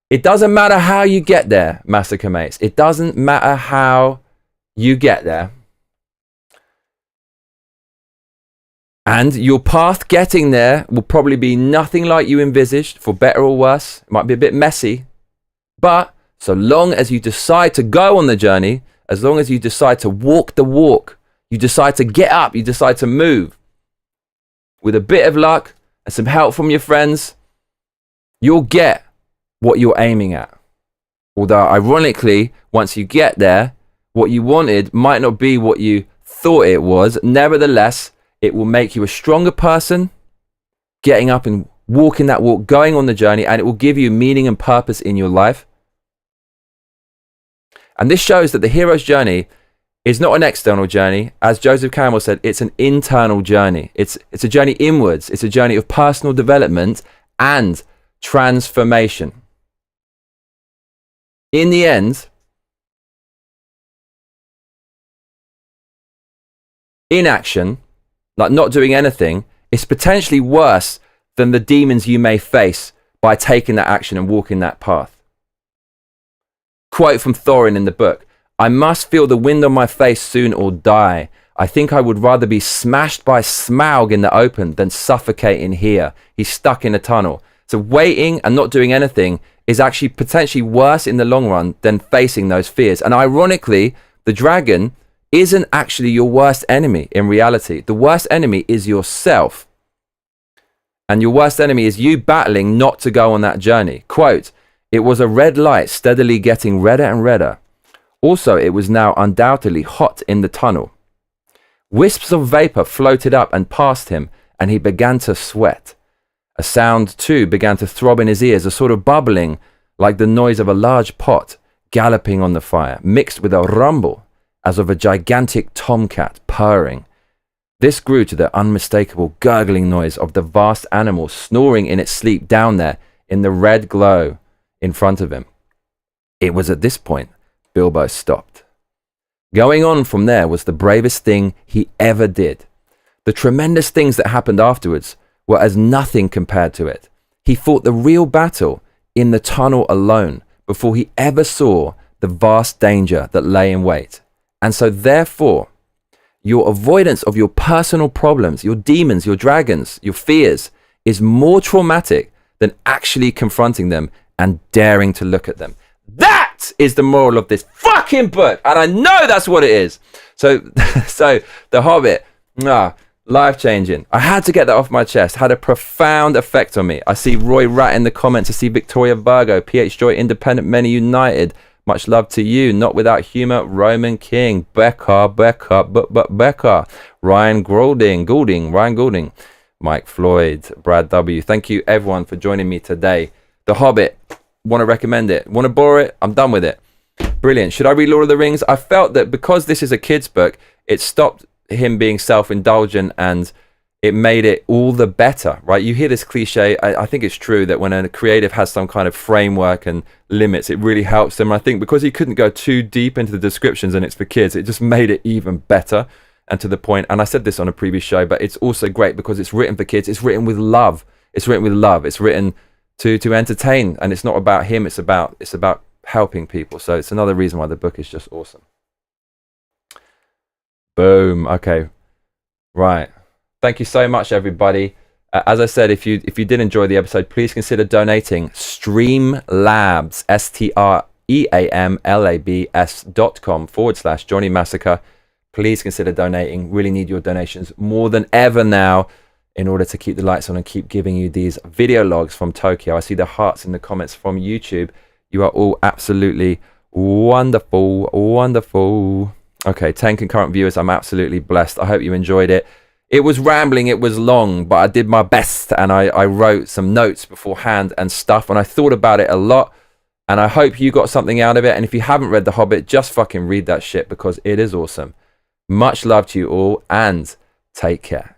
S1: it doesn't matter how you get there, Massacre mates. It doesn't matter how you get there. And your path getting there will probably be nothing like you envisaged, for better or worse. It might be a bit messy, but so long as you decide to go on the journey, as long as you decide to walk the walk, you decide to get up, you decide to move, with a bit of luck and some help from your friends, you'll get what you're aiming at. Although, ironically, once you get there, what you wanted might not be what you thought it was. Nevertheless, it will make you a stronger person, getting up and walking that walk, going on the journey, and it will give you meaning and purpose in your life. And this shows that the hero's journey is not an external journey. As Joseph Campbell said, it's an internal journey. It's a journey inwards. It's a journey of personal development and transformation. In the end, inaction like not doing anything, is potentially worse than the demons you may face by taking that action and walking that path. Quote from Thorin in the book, "I must feel the wind on my face soon or die. I think I would rather be smashed by Smaug in the open than suffocate in here." He's stuck in a tunnel. So waiting and not doing anything is actually potentially worse in the long run than facing those fears. And ironically, the dragon isn't actually your worst enemy in reality. The worst enemy is yourself. And your worst enemy is you battling not to go on that journey. Quote, "It was a red light steadily getting redder and redder. Also, it was now undoubtedly hot in the tunnel. Wisps of vapor floated up and past him, and he began to sweat. A sound, too, began to throb in his ears, a sort of bubbling, like the noise of a large pot galloping on the fire, mixed with a rumble, as of a gigantic tomcat purring. This grew to the unmistakable gurgling noise of the vast animal snoring in its sleep down there in the red glow in front of him." It was at this point Bilbo stopped. Going on from there was the bravest thing he ever did. The tremendous things that happened afterwards were as nothing compared to it. He fought the real battle in the tunnel alone before he ever saw the vast danger that lay in wait. And so therefore, your avoidance of your personal problems, your demons, your dragons, your fears is more traumatic than actually confronting them and daring to look at them. That is the moral of this fucking book. And I know that's what it is. So The Hobbit, life-changing. I had to get that off my chest. Had a profound effect on me. I see Roy Rat in the comments. I see Victoria Virgo, PH Joy Independent, Many United. Much love to you. Not Without Humor, Roman King, Becca, Ryan Goulding, Mike Floyd, Brad W. Thank you everyone for joining me today. The Hobbit, want to recommend it. Want to borrow it? I'm done with it. Brilliant. Should I read Lord of the Rings? I felt that because this is a kid's book, it stopped him being self-indulgent and it made it all the better, right? You hear this cliche. I think it's true that when a creative has some kind of framework and limits, it really helps them. I think because he couldn't go too deep into the descriptions and it's for kids, it just made it even better and to the point. And I said this on a previous show, but it's also great because it's written for kids. It's written with love. It's written to entertain, and it's not about him. It's about helping people. So it's another reason why the book is just awesome. Boom. Okay. Right. Thank you so much, everybody. As I said, if you did enjoy the episode, please consider donating. Streamlabs, streamlabs.com/Johnny Massacre. Please consider donating. Really need your donations more than ever now in order to keep the lights on and keep giving you these video logs from Tokyo. I see the hearts in the comments from YouTube. You are all absolutely wonderful. Okay, 10 concurrent viewers. I'm absolutely blessed. I hope you enjoyed it. It was rambling, it was long, but I did my best, and I wrote some notes beforehand and stuff, and I thought about it a lot, and I hope you got something out of it. And if you haven't read The Hobbit, just fucking read that shit because it is awesome. Much love to you all, and take care.